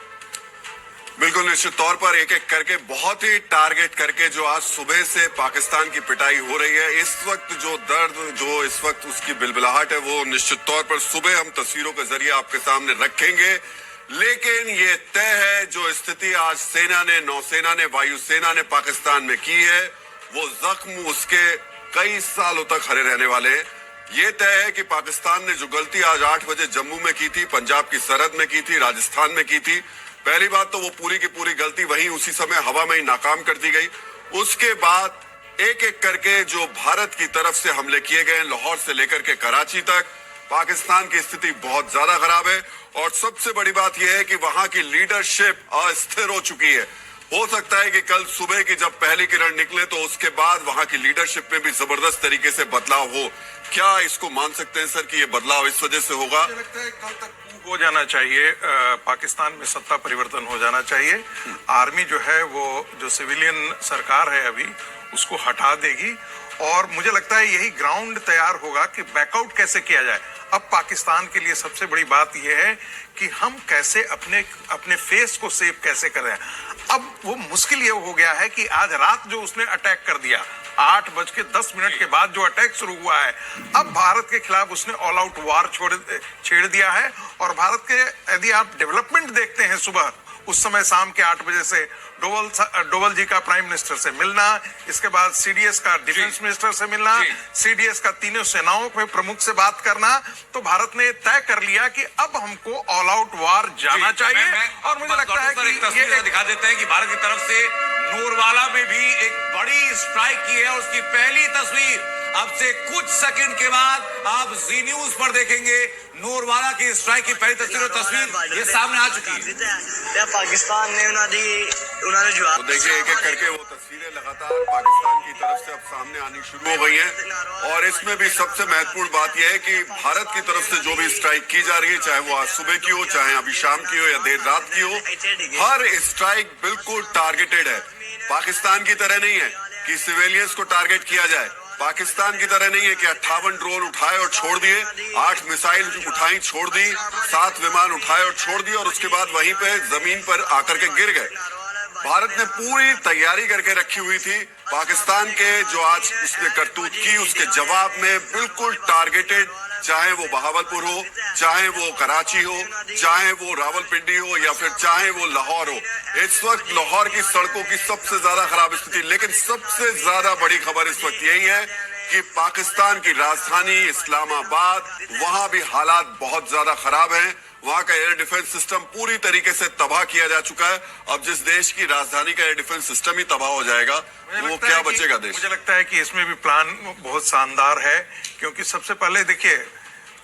बिल्कुल निश्चित तौर पर एक एक करके बहुत ही टारगेट करके जो आज सुबह से पाकिस्तान की पिटाई हो रही है, इस वक्त जो दर्द, जो इस वक्त उसकी बिलबिलाहट है, वो निश्चित तौर पर सुबह हम तस्वीरों के जरिए आपके सामने रखेंगे। लेकिन ये तय है जो स्थिति आज सेना ने, नौसेना ने, वायुसेना ने पाकिस्तान में की है, वो जख्म उसके कई सालों तक हरे रहने वाले हैं। ये तय है कि पाकिस्तान ने जो गलती आज 8 बजे जम्मू में की थी, पंजाब की सरहद में की थी, राजस्थान में की थी, पहली बात तो वो पूरी की पूरी गलती वहीं उसी समय हवा में ही नाकाम कर दी गई। उसके बाद एक एक करके जो भारत की तरफ से हमले किए गए, लाहौर से लेकर के कराची तक, पाकिस्तान की स्थिति बहुत ज्यादा खराब है। और सबसे बड़ी बात यह है कि वहां की लीडरशिप अस्थिर हो चुकी है। हो सकता है कि कल सुबह की जब पहली किरण निकले तो उसके बाद वहां की लीडरशिप में भी जबरदस्त तरीके से बदलाव हो। क्या इसको मान सकते हैं सर कि ये बदलाव इस वजह से होगा? मुझे लगता है कल तक हो जाना चाहिए, पाकिस्तान में सत्ता परिवर्तन हो जाना चाहिए। आर्मी जो है वो जो सिविलियन सरकार है अभी उसको हटा देगी और मुझे लगता है यही ग्राउंड तैयार होगा कि बैकआउट कैसे किया जाए। अब पाकिस्तान के लिए सबसे बड़ी बात यह है कि हम कैसे अपने फेस को सेव कैसे करें। अब वो मुश्किल ये हो गया है कि आज रात जो उसने अटैक कर दिया 8:10 के बाद जो अटैक शुरू हुआ है, अब भारत के खिलाफ उसने ऑल आउट वार छेड़ दिया है। और भारत के यदि आप डेवलपमेंट देखते हैं सुबह उस समय शाम के 8 बजे से डोवल जी का प्राइम मिनिस्टर से मिलना, इसके बाद सीडीएस का डिफेंस मिनिस्टर से मिलना, सीडीएस का तीनों सेनाओं के प्रमुख से बात करना, तो भारत ने तय कर लिया कि अब हमको ऑल आउट वार जाना चाहिए। और मुझे लगता है कि एक तस्वीर दिखा देते हैं कि भारत की तरफ से नूरवाला में भी एक बड़ी स्ट्राइक की है। उसकी पहली तस्वीर अब से कुछ सेकंड के बाद आप जी न्यूज पर देखेंगे। नूरवाला की स्ट्राइक की पहली तस्वीर ये सामने आ चुकी है। पाकिस्तान ने तो देखिए एक एक करके वो तस्वीरें लगातार पाकिस्तान की तरफ से अब सामने आनी शुरू हो गई हैं। और इसमें भी सबसे महत्वपूर्ण बात यह है कि भारत की तरफ से जो भी स्ट्राइक की जा रही है, चाहे वो आज सुबह की हो, चाहे अभी शाम की हो या देर रात की हो, हर स्ट्राइक बिल्कुल टारगेटेड है। पाकिस्तान की तरह नहीं है कि सिविलियंस को टारगेट किया जाए। पाकिस्तान की तरह नहीं है कि 58 ड्रोन उठाए और छोड़ दिए, 8 मिसाइल उठाई छोड़ दी, 7 विमान उठाए और छोड़ दिए और उसके बाद वहीं पे जमीन पर आकर के गिर गए। भारत ने पूरी तैयारी करके रखी हुई थी। पाकिस्तान के जो आज उसने करतूत की उसके जवाब में बिल्कुल टारगेटेड, चाहे वो बहावलपुर हो, चाहे वो कराची हो, चाहे वो रावलपिंडी हो या फिर चाहे वो लाहौर हो। इस वक्त लाहौर की सड़कों की सबसे ज्यादा खराब स्थिति, लेकिन सबसे ज्यादा बड़ी खबर इस वक्त यही है कि पाकिस्तान की राजधानी इस्लामाबाद, वहां भी हालात बहुत ज्यादा खराब हैं। वहां का एयर डिफेंस सिस्टम पूरी तरीके से तबाह किया जा चुका है। अब जिस देश की राजधानी का एयर डिफेंस सिस्टम ही तबाह हो जाएगा, वो क्या बचेगा देश? मुझे लगता है कि इसमें भी प्लान बहुत शानदार है, क्योंकि सबसे पहले देखिए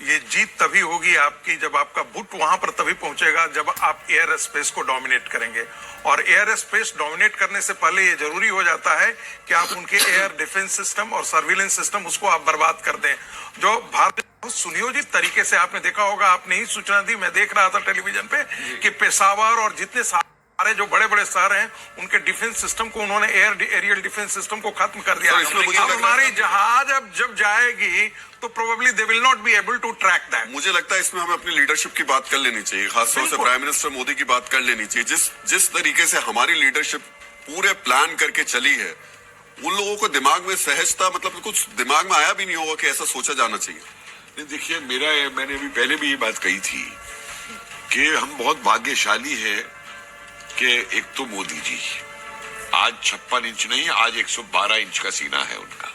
ये जीत तभी होगी आपकी जब आपका बुट वहां पर तभी पहुंचेगा जब आप एयर स्पेस को डोमिनेट करेंगे। और एयर स्पेस डोमिनेट करने से पहले ये जरूरी हो जाता है कि आप उनके एयर डिफेंस सिस्टम और सर्विलेंस सिस्टम उसको आप बर्बाद कर दें। जो भारत बहुत सुनियोजित तरीके से, आपने देखा होगा, आपने ही सूचना दी, मैं देख रहा था टेलीविजन पे कि पेशावर और जितने सारे जो बड़े बड़े शहर हैं उनके डिफेंस सिस्टम को उन्होंने एरियल डिफेंस सिस्टम को खत्म कर दिया। अब हमारी जहाज अब जब जाएगी तो probably they will not be able to track that. मुझे लगता है इसमें हमें अपनी लीडरशिप की बात कर लेनी चाहिए, खासतौर से प्राइम मिनिस्टर मोदी की बात कर लेनी चाहिए। जिस तरीके से हमारी लीडरशिप पूरे प्लान करके चली है, उन लोगों को दिमाग में सहजता, मतलब कुछ दिमाग में आया भी नहीं होगा कि ऐसा सोचा जाना चाहिए। देखिए मैंने भी पहले भी ये बात कही थी कि हम बहुत भाग्यशाली है कि एक तो मोदी जी आज 56 इंच नहीं, आज 112 इंच का सीना है उनका,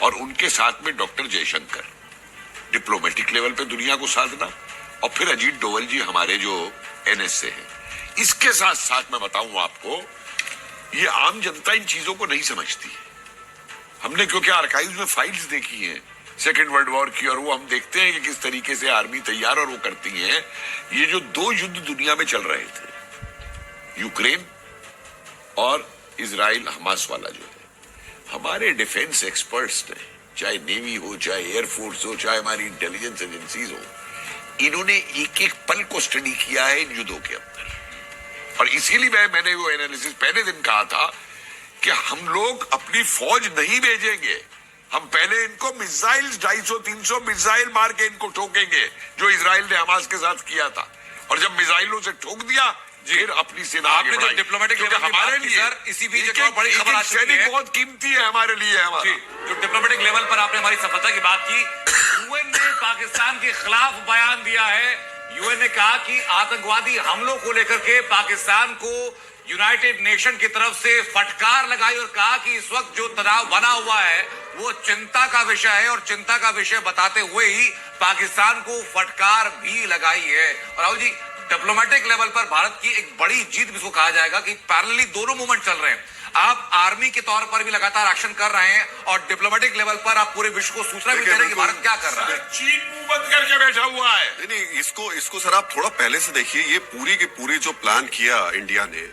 और उनके साथ में डॉक्टर जयशंकर डिप्लोमेटिक लेवल पे दुनिया को साधना, और फिर अजीत डोवल जी हमारे जो एनएस से हैं। इसके साथ साथ मैं बताऊं आपको, ये आम जनता इन चीजों को नहीं समझती। हमने क्योंकि आर्काइव्स में फाइल्स देखी हैं सेकेंड वर्ल्ड वॉर की, और वो हम देखते हैं कि किस तरीके से आर्मी तैयार और वो करती है। ये जो 2 युद्ध दुनिया में चल रहे थे, यूक्रेन और इजराइल हमास वाला जो है, हमारे डिफेंस एक्सपर्ट्स ने, चाहे नेवी हो, चाहे एयरफोर्स हो, चाहे हमारी इंटेलिजेंस एजेंसीज हो, इन्होंने एक एक पल को स्टडी किया है इन युद्धों के अंदर। और इसीलिए मैंने वो एनालिसिस पहले दिन कहा था कि हम लोग अपनी फौज नहीं भेजेंगे, हम पहले इनको मिसाइल 250-300 मिसाइल मार के इनको ठोकेंगे, जो इजराइल ने हमास के साथ किया था। और जब मिसाइलों से ठोक दिया, फिर अपनी सेना आपने जो डिप्लोमेटिक लेवल हमारे लिए सर, इसी बीच एक और बड़ी खबर आ चुकी है, बहुत कीमती है हमारे लिए। हमारा जो डिप्लोमेटिक लेवल पर आपने हमारी सफलता की बात की, यूएन ने पाकिस्तान के खिलाफ बयान दिया है। यूएन ने कहा कि आतंकवादी हमलों को लेकर के पाकिस्तान को यूनाइटेड नेशन की तरफ से फटकार लगाई और कहा कि इस वक्त जो तनाव बना हुआ है वो चिंता का विषय है, और चिंता का विषय बताते हुए ही पाकिस्तान को फटकार भी लगाई है। और राहुल जी, डिप्लोमेटिक लेवल पर भारत की एक बड़ी जीत भी कहा जाएगा कि पैरेलली दोनों मूवमेंट चल रहे हैं। आप आर्मी के तौर पर भी लगातार एक्शन कर रहे हैं और डिप्लोमेटिक लेवल पर आप पूरे विश्व को सूचना भी दे रहे हैं कि भारत क्या कर रहा है। चीन मुंह बंद करके बैठा हुआ है। नहीं, इसको सर आप थोड़ा पहले से देखिए। ये पूरी की पूरी जो प्लान किया इंडिया ने,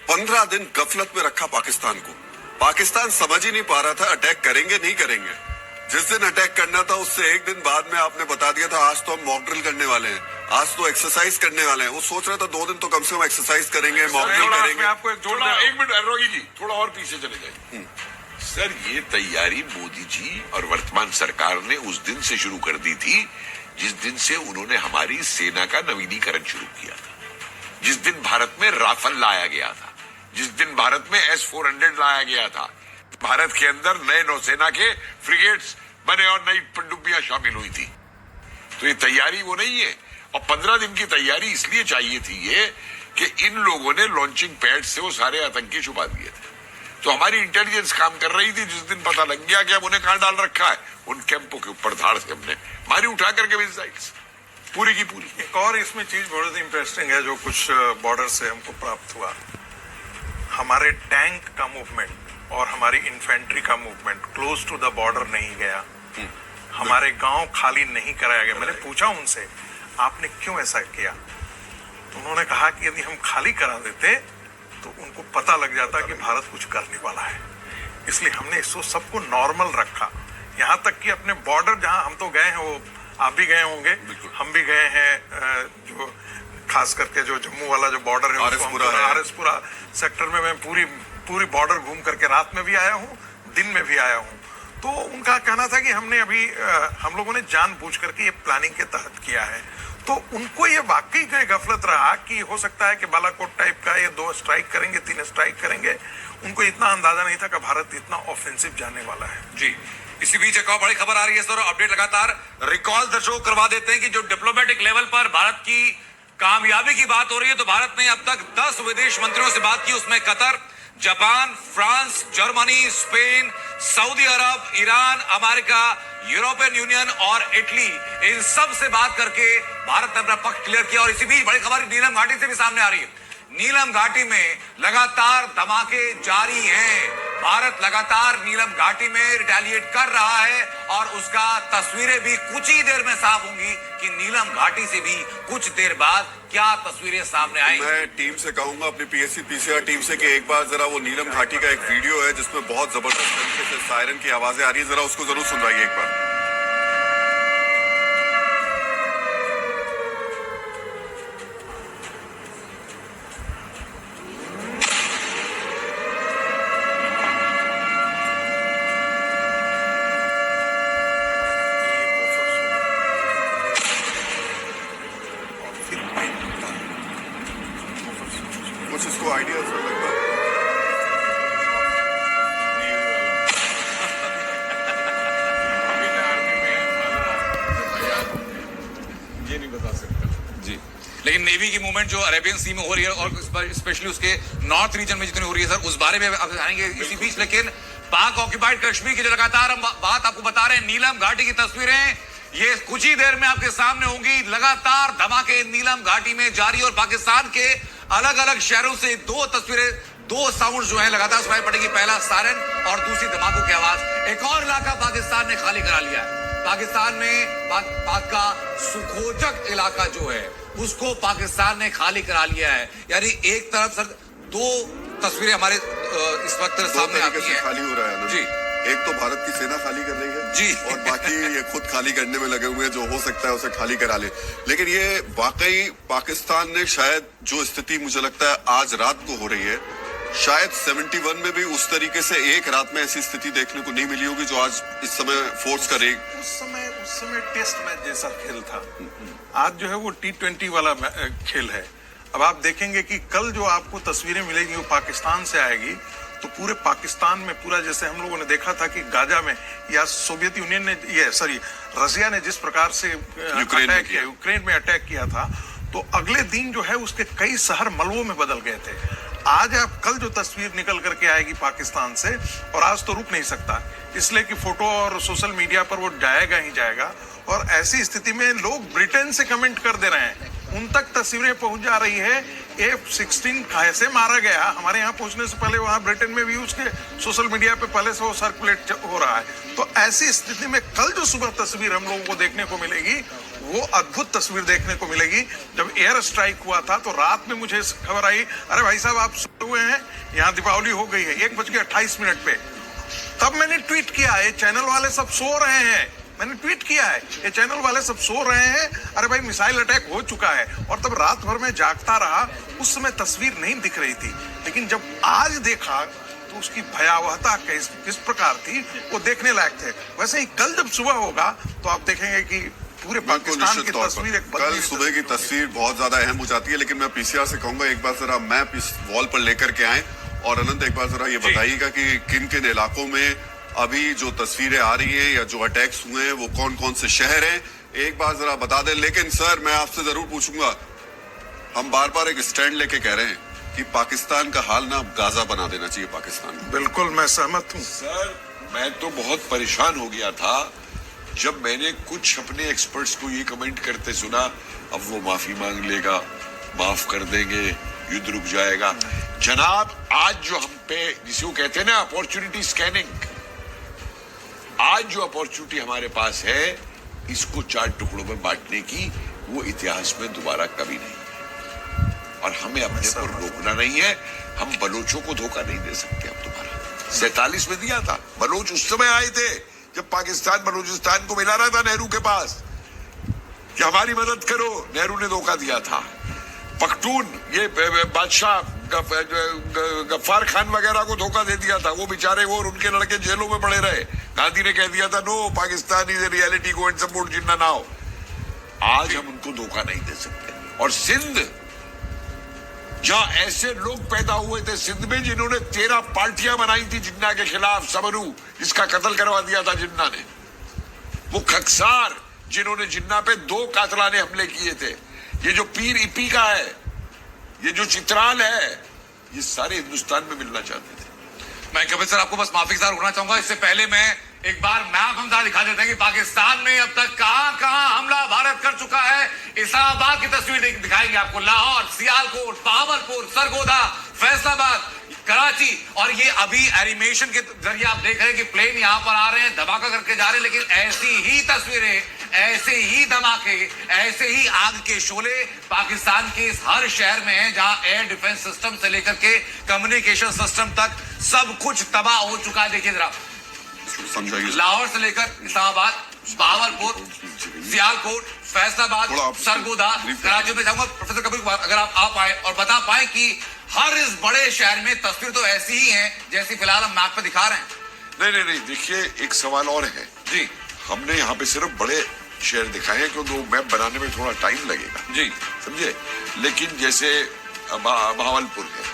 15 दिन गफलत में रखा पाकिस्तान को। पाकिस्तान समझ ही नहीं पा रहा था अटैक करेंगे नहीं करेंगे। जिस दिन अटैक करना था उससे एक दिन बाद में आपने बता दिया था आज तो हम मॉक ड्रिल करने वाले हैं, आज तो एक्सरसाइज करने वाले हैं। वो सोच रहा था 2 दिन तो कम से कम एक्सरसाइज करेंगे, मॉक ड्रिल करेंगे। आपको एक मिनट रोगी जी, थोड़ा और पीछे चले जाइए। सर ये तैयारी मोदी जी और वर्तमान सरकार ने उस दिन से शुरू कर दी थी जिस दिन से उन्होंने हमारी सेना का नवीनीकरण शुरू किया था, जिस दिन भारत में राफेल लाया गया था, जिस दिन भारत में S-400 लाया गया था, भारत के अंदर नए नौसेना के फ्रिगेट्स बने और नई पनडुब्बियां शामिल हुई थी। तो ये तैयारी वो नहीं है। और 15 दिन की तैयारी इसलिए चाहिए थी ये कि इन लोगों ने लॉन्चिंग पैड से वो सारे आतंकी छुपा दिए थे। तो हमारी इंटेलिजेंस काम कर रही थी। जिस दिन पता लग गया कि अब उन्हें कहां डाल रखा है, उन कैंपों के ऊपर धाड़ से हमने मारी उठा करके मिसाइल्स पूरी की पूरी। एक और इसमें चीज बहुत इंटरेस्टिंग है जो कुछ बॉर्डर से हमको प्राप्त हुआ। हमारे टैंक का मूवमेंट और हमारी इन्फेंट्री का movement close to the border नहीं गया। हमारे गांव खाली नहीं कराया गया। मैंने पूछा उनसे, आपने क्यों ऐसा किया? तो उन्होंने कहा कि यदि हम खाली करा देते तो उनको पता लग जाता कि भारत कुछ करने वाला है, इसलिए हमने इसको सबको नॉर्मल रखा। यहाँ तक कि अपने बॉर्डर जहाँ हम तो गए हैं, वो आप भी गए होंगे, हम भी गए हैं, जो खास करके जो जम्मू वाला जो बॉर्डर है आरएसपुरा सेक्टर में मैं पूरी बॉर्डर घूम करके रात में भी आया हूँ, दिन में भी आया हूँ। तो उनका कहना था कि हमने अभी हम लोगों ने जानबूझ करके ये प्लानिंग के तहत किया है। तो उनको ये वाकई का गफलत रहा कि हो सकता है कि बालाकोट टाइप का ये 2 स्ट्राइक करेंगे, 3 स्ट्राइक करेंगे। उनको इतना अंदाजा नहीं था कि भारत इतना ऑफेंसिव जाने वाला है। जी, इसी बीच एक और बड़ी खबर आ रही है सर, अपडेट लगातार रिकॉल दर्शकों करवा देते हैं कि जो डिप्लोमेटिक लेवल पर भारत की कामयाबी की बात हो रही है, तो भारत ने अब तक 10 विदेश मंत्रियों से बात की, उसमें Qatar, Japan, France, Germany, Spain, Saudi Arab, Iran, America, European Union और इटली, इन सब से बात करके भारत ने अपना पक्ष क्लियर किया। और इसी बीच बड़ी खबर नीलम घाटी से भी सामने आ रही है। नीलम घाटी में लगातार धमाके जारी हैं। भारत लगातार नीलम घाटी में रिटेलिएट कर रहा है और उसका तस्वीरें भी कुछ ही देर में साफ होंगी कि नीलम घाटी से भी कुछ देर बाद क्या तस्वीरें सामने आएंगी। मैं टीम से कहूंगा, अपनी पीएससी पीसीआर टीम से, कि एक बार जरा वो नीलम घाटी का एक वीडियो है जिसमें बहुत जबरदस्त तरीके से सायरन की आवाजें आ रही है, जरा उसको जरूर सुनवाइए एक बार। कुछ इसको आइडिया लगता है। ये नहीं बता सकता जी, लेकिन नेवी की मूवमेंट जो अरेबियन सी में हो रही है और स्पेशली उसके नॉर्थ रीजन में जितनी हो रही है सर, उस बारे में आप जानेंगे इसी बीच। लेकिन पाक ऑक्यूपाइड कश्मीर की जो लगातार हम बात आपको बता रहे हैं, नीलम घाटी की तस्वीरें ये कुछ ही देर में आपके सामने होंगी। लगातार धमाके नीलम घाटी में जारी और पाकिस्तान के अलग अलग शहरों से 2 तस्वीरें, 2 साउंड जो है लगातार सुनाई पड़ेगी। पहला सायरन और दूसरी धमाकों की आवाज। एक और इलाका पाकिस्तान ने खाली करा लिया है। पाकिस्तान ने पाक का सुखोजक इलाका जो है उसको पाकिस्तान ने खाली करा लिया है। यानी एक तरफ सर 2 तस्वीरें हमारे इस वक्त सामने आती हैं। खाली हो रहा है ना जी, एक तो भारत की सेना खाली कर रही है जी और बाकी ये खुद खाली करने में लगे हुए हैं, जो हो सकता है उसे खाली करा ले। लेकिन ये वाकई पाकिस्तान ने शायद जो स्थिति मुझे लगता है आज रात को हो रही है, शायद 71 में भी उस तरीके से एक रात में ऐसी स्थिति देखने को नहीं मिली होगी जो आज इस समय फोर्स करे। उस समय टेस्ट मैच जैसा खेल था। आज जो है वो T20 वाला खेल है। अब आप देखेंगे कि कल जो आपको तस्वीरें मिलेंगी वो पाकिस्तान से आएगी, तो पूरे पाकिस्तान में पूरा जैसे हम लोगों ने देखा था कि गाजा में या सोवियत यूनियन ने रसिया ने जिस प्रकार से यूक्रेन में अटैक किया था, तो अगले दिन जो है उसके कई शहर मलबों में बदल गए थे। आज आप कल जो तस्वीर निकल करके आएगी पाकिस्तान से, और आज तो रुक नहीं सकता, इसलिए कि फोटो और सोशल मीडिया पर वो जाएगा ही जाएगा। और ऐसी स्थिति में लोग ब्रिटेन से कमेंट कर दे रहे हैं, उन तक तस्वीरें पहुंच जा रही है F-16 कैसे मारा गया। हमारे यहाँ पहुंचने से पहले वहां ब्रिटेन में भी उसके सोशल मीडिया पे पहले से वो सर्कुलेट हो रहा है। तो ऐसी स्थिति में कल जो सुबह तस्वीर हम लोगों को देखने को मिलेगी वो अद्भुत तस्वीर देखने को मिलेगी। जब एयर स्ट्राइक हुआ था तो रात में मुझे खबर आई, अरे भाई साहब आप सोए हुए हैं, यहाँ दीपावली हो गई है 1:28 पे। तब मैंने ट्वीट किया, ये चैनल वाले सब सो रहे हैं। मैंने ट्वीट किया है, ये चैनल वाले सब सो रहे हैं, अरे भाई मिसाइल अटैक हो चुका है। और तब रात भर में जागता रहा, उस समय तस्वीर नहीं दिख रही थी। लेकिन जब आज देखा तो उसकी भयावहता किस प्रकार थी वो देखने लायक थे। वैसे ही कल जब सुबह होगा तो आप देखेंगे कि पूरे पाकिस्तान की तस्वीर एक कल सुबह की तस्वीर बहुत ज्यादा अहम हो जाती है। लेकिन मैं पीसीआर से कहूंगा एक बार जरा मैप इस वॉल पर लेकर के आए और अनंत एक बार जरा ये बताइएगा कि किन किन इलाकों में अभी जो तस्वीरें आ रही हैं या जो अटैक्स हुए हैं वो कौन कौन से शहर हैं, एक बार जरा बता दें। लेकिन सर मैं आपसे जरूर पूछूंगा, हम बार बार एक स्टैंड लेके कह रहे हैं कि पाकिस्तान का हाल ना गाजा बना देना चाहिए पाकिस्तान को। बिल्कुल मैं सहमत हूँ सर। मैं तो बहुत परेशान हो गया था जब मैंने कुछ अपने एक्सपर्ट्स को ये कमेंट करते सुना, अब वो माफी मांग लेगा, माफ कर देंगे, युद्ध रुक जाएगा। जनाब आज जो हम पे जिसे कहते हैं ना अपॉर्चुनिटी स्कैनिंग, आज जो अपॉर्चुनिटी हमारे पास है इसको 4 टुकड़ों में बांटने की, वो इतिहास में दोबारा कभी नहीं। और हमें अपने को रोकना नहीं है। हम बलोचों को धोखा नहीं दे सकते। अब दोबारा 47 में दिया था। बलोच उस समय आए थे जब पाकिस्तान बलूचिस्तान को मिला रहा था नेहरू के पास कि हमारी मदद करो, नेहरू ने धोखा दिया था। पख्तून ये बादशाह गफ्फार खान वगैरह को धोखा दे दिया था, वो बेचारे वो और उनके लड़के जेलों में पड़े रहे। गांधी ने कह दिया था no Pakistan is a reality, go and support Jinnah now. आज हम उनको धोखा नहीं दे सकते। और सिंध, जहां ऐसे लोग पैदा हुए थे सिंध में जिन्होंने 13 पार्टियां बनाई थी जिन्ना के खिलाफ, सबरू जिसका कत्ल करवा दिया था जिन्ना ने, वो खकसार जिन्होंने जिन्ना पे 2 कातलाने हमले किए थे, ये जो पीर इपी का है, ये जो चित्राल है, ये सारे हिंदुस्तान में मिलना चाहते थे। मैं कपिल सर आपको बस माफीदार होना चाहूंगा। इससे पहले मैं एक बार मैप हम दिखा देते हैं कि पाकिस्तान में अब तक कहां हमला भारत कर चुका है। इस्लामाबाद की तस्वीर दिखाएंगे आपको, लाहौर, सियालकोट, बहावलपुर, सरगोधा, फैसलाबाद, कराची। और ये अभी एनिमेशन के जरिए आप देख रहे हैं कि प्लेन यहां पर आ रहे हैं, धमाका करके जा रहे हैं। लेकिन ऐसी ही तस्वीरें, ऐसे ही धमाके, ऐसे ही आग के शोले पाकिस्तान के इस हर शहर में हैं जहां एयर डिफेंस सिस्टम से लेकर के कम्युनिकेशन सिस्टम तक सब कुछ तबाह हो चुका है। देखिए जरा, लाहौर से लेकर इस्लामाबाद, बहावलपुर, सियालकोट, फैसलाबाद, सरगोधा, कराची में जाऊंगा। प्रोफेसर कपिल कुमार अगर आप आ पाए और बता पाए कि हर इस बड़े शहर में तस्वीर तो ऐसी ही है जैसी फिलहाल हम मैप पे दिखा रहे हैं। नहीं, देखिए एक सवाल और है जी। हमने यहाँ पे सिर्फ बड़े शहर दिखाए हैं क्योंकि वो मैप बनाने में थोड़ा टाइम लगेगा जी, समझे। लेकिन जैसे बहावलपुर है,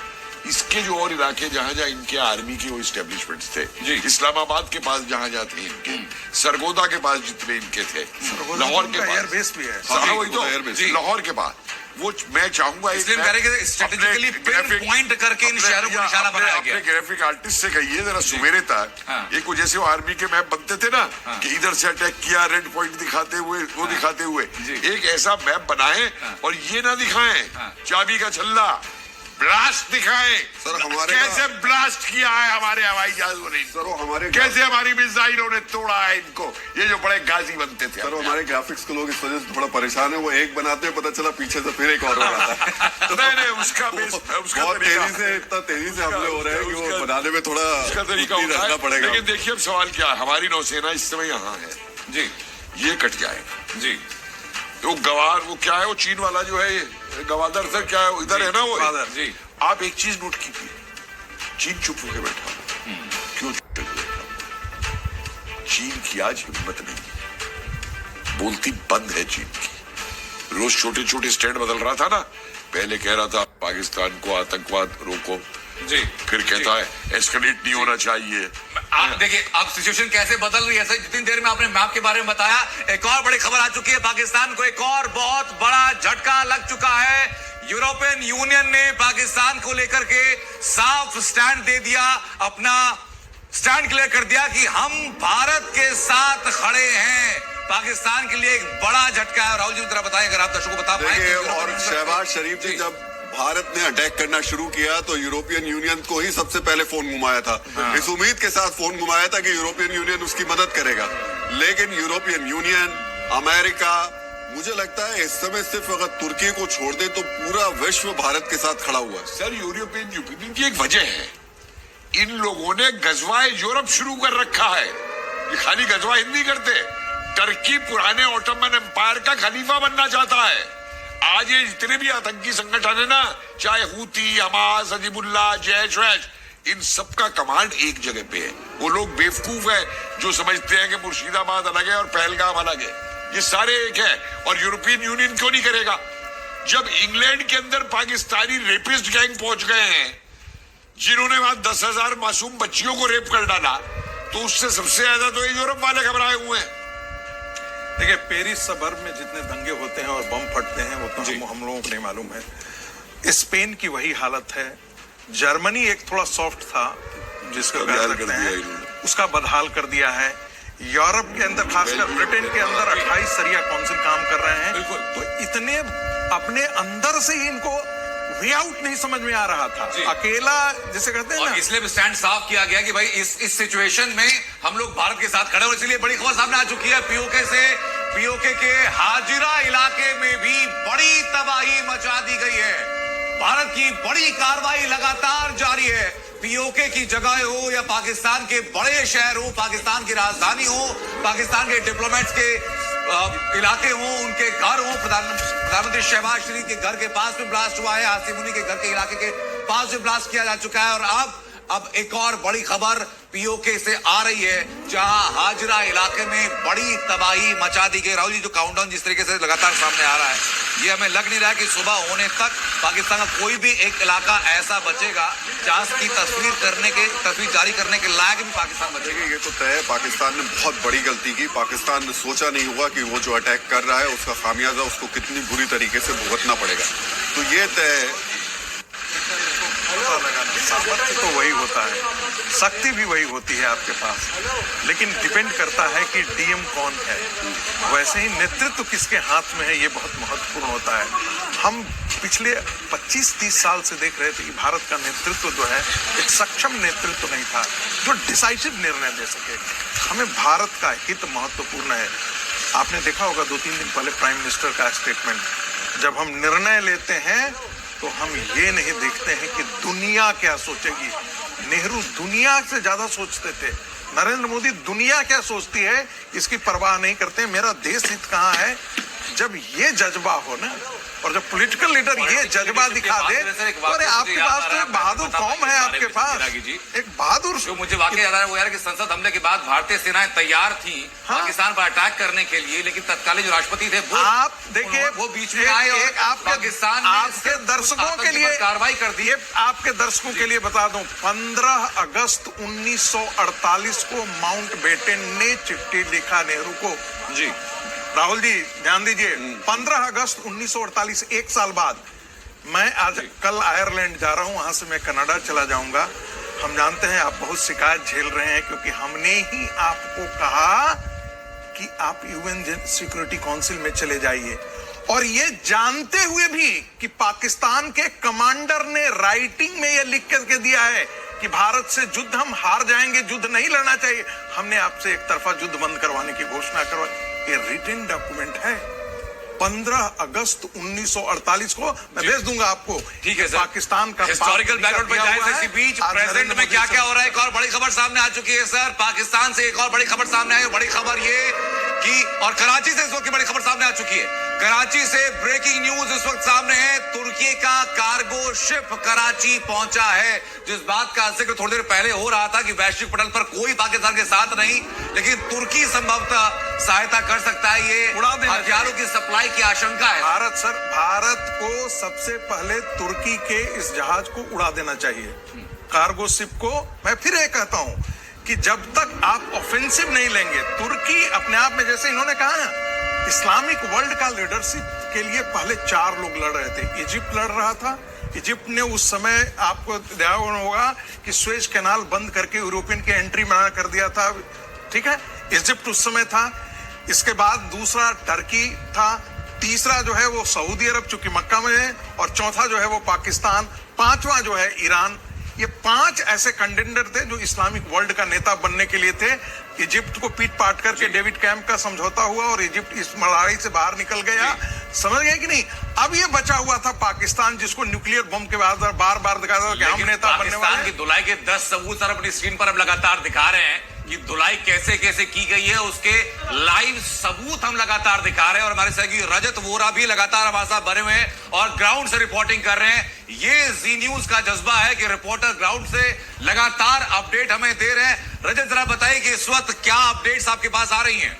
इसके जो और इलाके जहां जहां इनके आर्मी के वो इस्टेब्लिशमेंट्स थे जी, इस्लामाबाद के पास जहां जहां थे इनके, सरगोधा के पास जितने इनके थे, लाहौर के पास एयरबेस भी है। वही तो लाहौर के पास वो मैं चाहूंगा स्ट्रेटेजिकली पॉइंट करके इन शहरों को निशाना बनाया गया। अपने ग्राफिक आर्टिस्ट से कहिए जरा सुमेरे तक एक जैसे वो आर्मी के मैप बनते थे ना कि इधर से अटैक किया, रेड पॉइंट दिखाते हुए, वो दिखाते हुए एक ऐसा मैप बनाएं और ये ना दिखाएं चाबी का छल्ला, ब्लास्ट दिखाएं सर हमारे कैसे ब्लास्ट किया है हमारे हवाई जहाजों ने, सर हमारे कैसे हमारी मिसाइलों ने तोड़ा है इनको। ये जो बड़े गाजी बनते थे सर, हमारे ग्राफिक्स के लोग इस वजह से थोड़ा परेशान है। वो एक बनाते हैं, पता चला पीछे से फिर एक और हो रहा है। नहीं उसका बेस, उसका बहुत इतना तेजी से हमले हो रहे हैं कि वो बनाने में थोड़ा उसका तरीका रखना पड़ेगा। लेकिन देखिए अब सवाल क्या है, हमारी नौसेना इस समय यहाँ है जी, ये कट जाएगा जी। वो गवार, वो क्या है वो चीन वाला जो है गवादर सर, क्या है इधर है ना वो जी। आप एक चीज नोट कीजिए, चीन चुप होकर बैठा, क्यों चुप होकर बैठा? चीन की आज हिम्मत नहीं, बोलती बंद है चीन की। रोज छोटे छोटे स्टैंड बदल रहा था ना, पहले कह रहा था पाकिस्तान को आतंकवाद रोको जी, फिर कहता है एस्केलेट नहीं होना चाहिए। आप देखिए अब सिचुएशन कैसे बदल रही है। सर जितनी देर में आपने मैप के बारे में बताया, एक और बड़ी खबर आ चुकी है। पाकिस्तान को एक और बहुत बड़ा झटका लग चुका है। यूरोपियन यूनियन ने पाकिस्तान को लेकर के साफ स्टैंड दे दिया, अपना स्टैंड क्लियर कर दिया कि हम भारत के साथ खड़े हैं। पाकिस्तान के लिए एक बड़ा झटका है। राहुल जी जरा बताएं अगर आप दर्शकों को बता पाएंगे। और शहबाज शरीफ जी जब भारत ने अटैक करना शुरू किया तो यूरोपियन यूनियन को ही सबसे पहले फोन घुमाया था, इस उम्मीद के साथ फोन घुमाया था कि यूरोपियन यूनियन उसकी मदद करेगा। लेकिन यूरोपियन यूनियन, अमेरिका, मुझे लगता है इस समय सिर्फ अगर तुर्की को छोड़ दे तो पूरा विश्व भारत के साथ खड़ा हुआ है। सर यूरोपियन यूनियन की एक वजह है, इन लोगों ने गजवाए यूरोप शुरू कर रखा है। ये खाली गजवा हिंदी करते, टर्की पुराने ऑटोमन एम्पायर का खलीफा बनना चाहता है। आज ये जितने भी आतंकी संगठन है ना, चाहे हूती, हमास, हिजबुल्लाह, जैश वैश, इन सबका कमांड एक जगह पे है। वो लोग बेवकूफ है जो समझते हैं कि मुर्शिदाबाद अलग है और पहलगाम अलग है। ये सारे एक है। और यूरोपियन यूनियन क्यों नहीं करेगा? जब इंग्लैंड के अंदर पाकिस्तानी रेपिस्ट गैंग पहुंच गए हैं जिन्होंने वहां 10,000 मासूम बच्चियों को रेप कर डाला, तो उससे सबसे ज्यादा तो ये यूरोप वाले घबराए हुए हैं। देखिए, पेरिस सबर्ब में जितने दंगे होते हैं और बम फटते हैं वो तो हम लोगों को नहीं मालूम है। स्पेन की वही हालत है। जर्मनी एक थोड़ा सॉफ्ट था जिसको कह सकते हैं, उसका बदहाल कर दिया है। यूरोप के अंदर, खासकर ब्रिटेन के अंदर 28 सरिया काउंसिल काम कर रहे हैं। तो इतने अपने अंदर से ही इनको वे आउट नहीं समझ में आ रहा था। अकेला जिसे कहते हैं ना, इसलिए भी स्टैंड साफ किया गया कि भाई इस सिचुएशन में हम लोग भारत के साथ खड़े हो। इसलिए बड़ी खबर सामने आ चुकी है पीओके के हाजिरा इलाके में भी बड़ी तबाही मचा दी गई है। भारत की बड़ी कार्रवाई लगातार जारी है। पीओके की जगह हो या पाकिस्तान के बड़े शहर हो, पाकिस्तान की राजधानी हो, पाकिस्तान के डिप्लोमेट्स के इलाके हो, उनके घर हो। प्रधानमंत्री शहबाज शरीफ के घर के पास में ब्लास्ट हुआ है। आसिम मुनी के घर के इलाके के पास में ब्लास्ट किया जा चुका है। और अब एक और बड़ी खबर पीओके से आ रही है जहां हाजिरा इलाके में बड़ी तबाही मचा दी गई। राहुल जी, जो काउंटडाउन जिस तरीके से लगातार सामने आ रहा है, ये हमें लग नहीं रहा कि सुबह होने तक पाकिस्तान का कोई भी एक इलाका ऐसा बचेगा जहां की तस्वीर जारी करने के लायक भी पाकिस्तान बचेगा। ये तो तय है, पाकिस्तान ने बहुत बड़ी गलती की। पाकिस्तान ने सोचा नहीं हुआ कि वो जो अटैक कर रहा है उसका खामियाजा उसको कितनी बुरी तरीके से भुगतना पड़ेगा। तो ये तय है। सामर्थ्य तो वही होता है, शक्ति भी वही होती है आपके पास, लेकिन डिपेंड करता है कि डीएम कौन है। वैसे ही नेतृत्व किसके हाथ में है ये बहुत महत्वपूर्ण होता है। हम पिछले 25-30 साल से देख रहे थे कि भारत का नेतृत्व जो है एक सक्षम नेतृत्व नहीं था जो डिसाइसिव निर्णय दे सके। हमें भारत का हित महत्वपूर्ण है। आपने देखा होगा 2-3 दिन पहले प्राइम मिनिस्टर का स्टेटमेंट, जब हम निर्णय लेते हैं तो हम ये नहीं देखते हैं कि दुनिया क्या सोचेगी। नेहरू दुनिया से ज्यादा सोचते थे। नरेंद्र मोदी दुनिया क्या सोचती है इसकी परवाह नहीं करते। मेरा देश हित कहाँ है? जब ये जज्बा हो ना, और जब पॉलिटिकल लीडर ये जज्बा दिखा दे, अरे आपके पास तो एक बहादुर कौम है। आपके पास एक बहादुर, जो मुझे वाकई याद आ रहा है वो यार कि संसद हमले के बाद भारतीय सेनाएं तैयार थी पाकिस्तान पर अटैक करने के लिए, लेकिन तत्कालीन जो राष्ट्रपति थे वो आप देखिए वो बीच में आए और पाकिस्तान आपके दर्शकों के लिए कार्रवाई कर दी। आपके दर्शकों के लिए बता दूं, 15 अगस्त 1948 को माउंट बेटन ने चिट्ठी लिखा नेहरू को। जी राहुल जी ध्यान दीजिए, 15 अगस्त 1948, एक साल बाद। मैं आज कल आयरलैंड जा रहा हूं, वहां से मैं कनाडा चला जाऊंगा। हम जानते हैं आप बहुत शिकायत झेल रहे हैं क्योंकि हमने ही आपको कहा कि आप यूएन सिक्योरिटी काउंसिल में चले जाइए, और ये जानते हुए भी कि पाकिस्तान के कमांडर ने राइटिंग में ये लिख करके दिया है कि भारत से युद्ध हम हार जाएंगे, युद्ध नहीं लड़ना चाहिए। हमने आपसे एक तरफा युद्ध बंद करवाने की घोषणा करवाई। ये रिटन डॉक्यूमेंट है। 15 अगस्त 1948 को मैं भेज दूंगा आपको। ठीक है सर, पाकिस्तान का हिस्टोरिकल बैकग्राउंड पर जाए। इसी बीच प्रेजेंट में क्या क्या हो रहा है, एक और बड़ी खबर सामने आ चुकी है सर। पाकिस्तान से एक और बड़ी खबर सामने आई। बड़ी खबर ये कि, और कराची से इस वक्त की बड़ी खबर सामने आ चुकी है। कराची से ब्रेकिंग न्यूज इस वक्त सामने है। तुर्की का कार्गो शिप कराची पहुंचा है। जिस बात का जिक्र थोड़ी देर पहले हो रहा था कि वैश्विक पटल पर कोई पाकिस्तान के साथ नहीं, लेकिन तुर्की संभवतः सहायता कर सकता है। ये हथियारों की सप्लाई की आशंका है। भारत को सबसे पहले तुर्की के इस जहाज को उड़ा देना चाहिए, कार्गो शिप को। मैं फिर ये कहता हूं कि जब तक आप ऑफेंसिव नहीं लेंगे, तुर्की अपने आप में, जैसे इन्होंने कहा, इस्लामिक वर्ल्ड का लीडरशिप के लिए पहले 4 लोग लड़ रहे थे। इजिप्ट लड़ रहा था। इजिप्ट ने उस समय, आपको ध्यान होगा कि स्वेज कैनाल बंद करके यूरोपियन की एंट्री मना कर दिया था। ठीक है, इजिप्ट उस समय था। इसके बाद दूसरा टर्की था, तीसरा जो है वो सऊदी अरब चूंकि मक्का में है, और चौथा जो है वो पाकिस्तान, पांचवा जो है ईरान। ये 5 ऐसे कंटेंडर थे जो इस्लामिक वर्ल्ड का नेता बनने के लिए थे। इजिप्ट को पीट पाट करके डेविड कैंप का समझौता हुआ और इजिप्ट इस लड़ाई से बाहर निकल गया। समझ गए कि नहीं? अब ये बचा हुआ था पाकिस्तान, जिसको न्यूक्लियर बम के बाद बार बार दिखा था कि हम नेता बनने वाले हैं। पाकिस्तान की धुलाई के 10 सबूत सर अपनी स्क्रीन पर अब लगातार दिखा रहे हैं कि धुलाई कैसे कैसे की गई है, उसके लाइव सबूत हम लगातार दिखा रहे हैं और हमारे सहयोगी रजत वोरा भी लगातार हमारे साथ बने हुए हैं और ग्राउंड से रिपोर्टिंग कर रहे हैं। ये जी न्यूज का जज्बा है कि रिपोर्टर ग्राउंड से लगातार अपडेट हमें दे रहे हैं। रजत, जरा बताइए कि इस वक्त क्या अपडेट्स आपके पास आ रही हैं?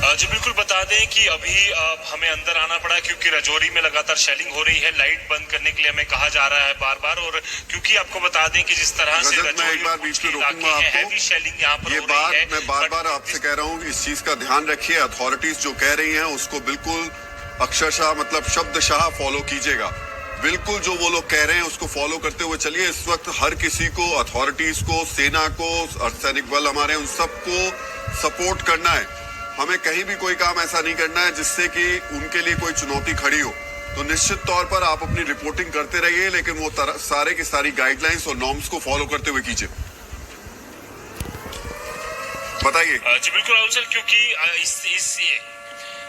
जी बिल्कुल, बता दें कि अभी हमें अंदर आना पड़ा क्योंकि राजौरी में लगातार शेलिंग हो रही है। लाइट बंद करने के लिए हमें कहा जा रहा है बार बार, और क्योंकि आपको बता दें कि जिस तरह से मैं एक बार बीच में रोकूंगा आपको। शेलिंग यहाँ पर ये हो रही बात है। मैं बार बार आपसे कह रहा हूँ, इस चीज का ध्यान रखिए। अथॉरिटीज जो कह रही हैं उसको बिल्कुल अक्षरशः मतलब शब्दशः फॉलो कीजिएगा। बिल्कुल जो वो लोग कह रहे हैं उसको फॉलो करते हुए चलिए। इस वक्त हर किसी को, अथॉरिटीज को, सेना को, अर्धसैनिक बल हमारे, उन सबको सपोर्ट करना है। हमें कहीं भी कोई काम ऐसा नहीं करना है जिससे कि उनके लिए कोई चुनौती खड़ी हो। तो निश्चित तौर पर आप अपनी रिपोर्टिंग करते रहिए, लेकिन वो सारे की सारी गाइडलाइंस और नॉर्म्स को फॉलो करते हुए कीजिए। बताइए। जी बिल्कुल राहुल सर, क्योंकि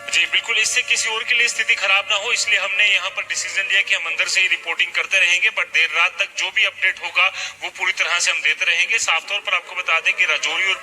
जी बिल्कुल इससे किसी और के लिए स्थिति खराब ना हो, इसलिए हमने यहाँ पर डिसीजन लिया कि हम अंदर से ही रिपोर्टिंग करते रहेंगे। बट देर रात तक जो भी अपडेट होगा वो पूरी तरह से हम देते रहेंगे। साफ तौर पर आपको बता दें कि राजौरी और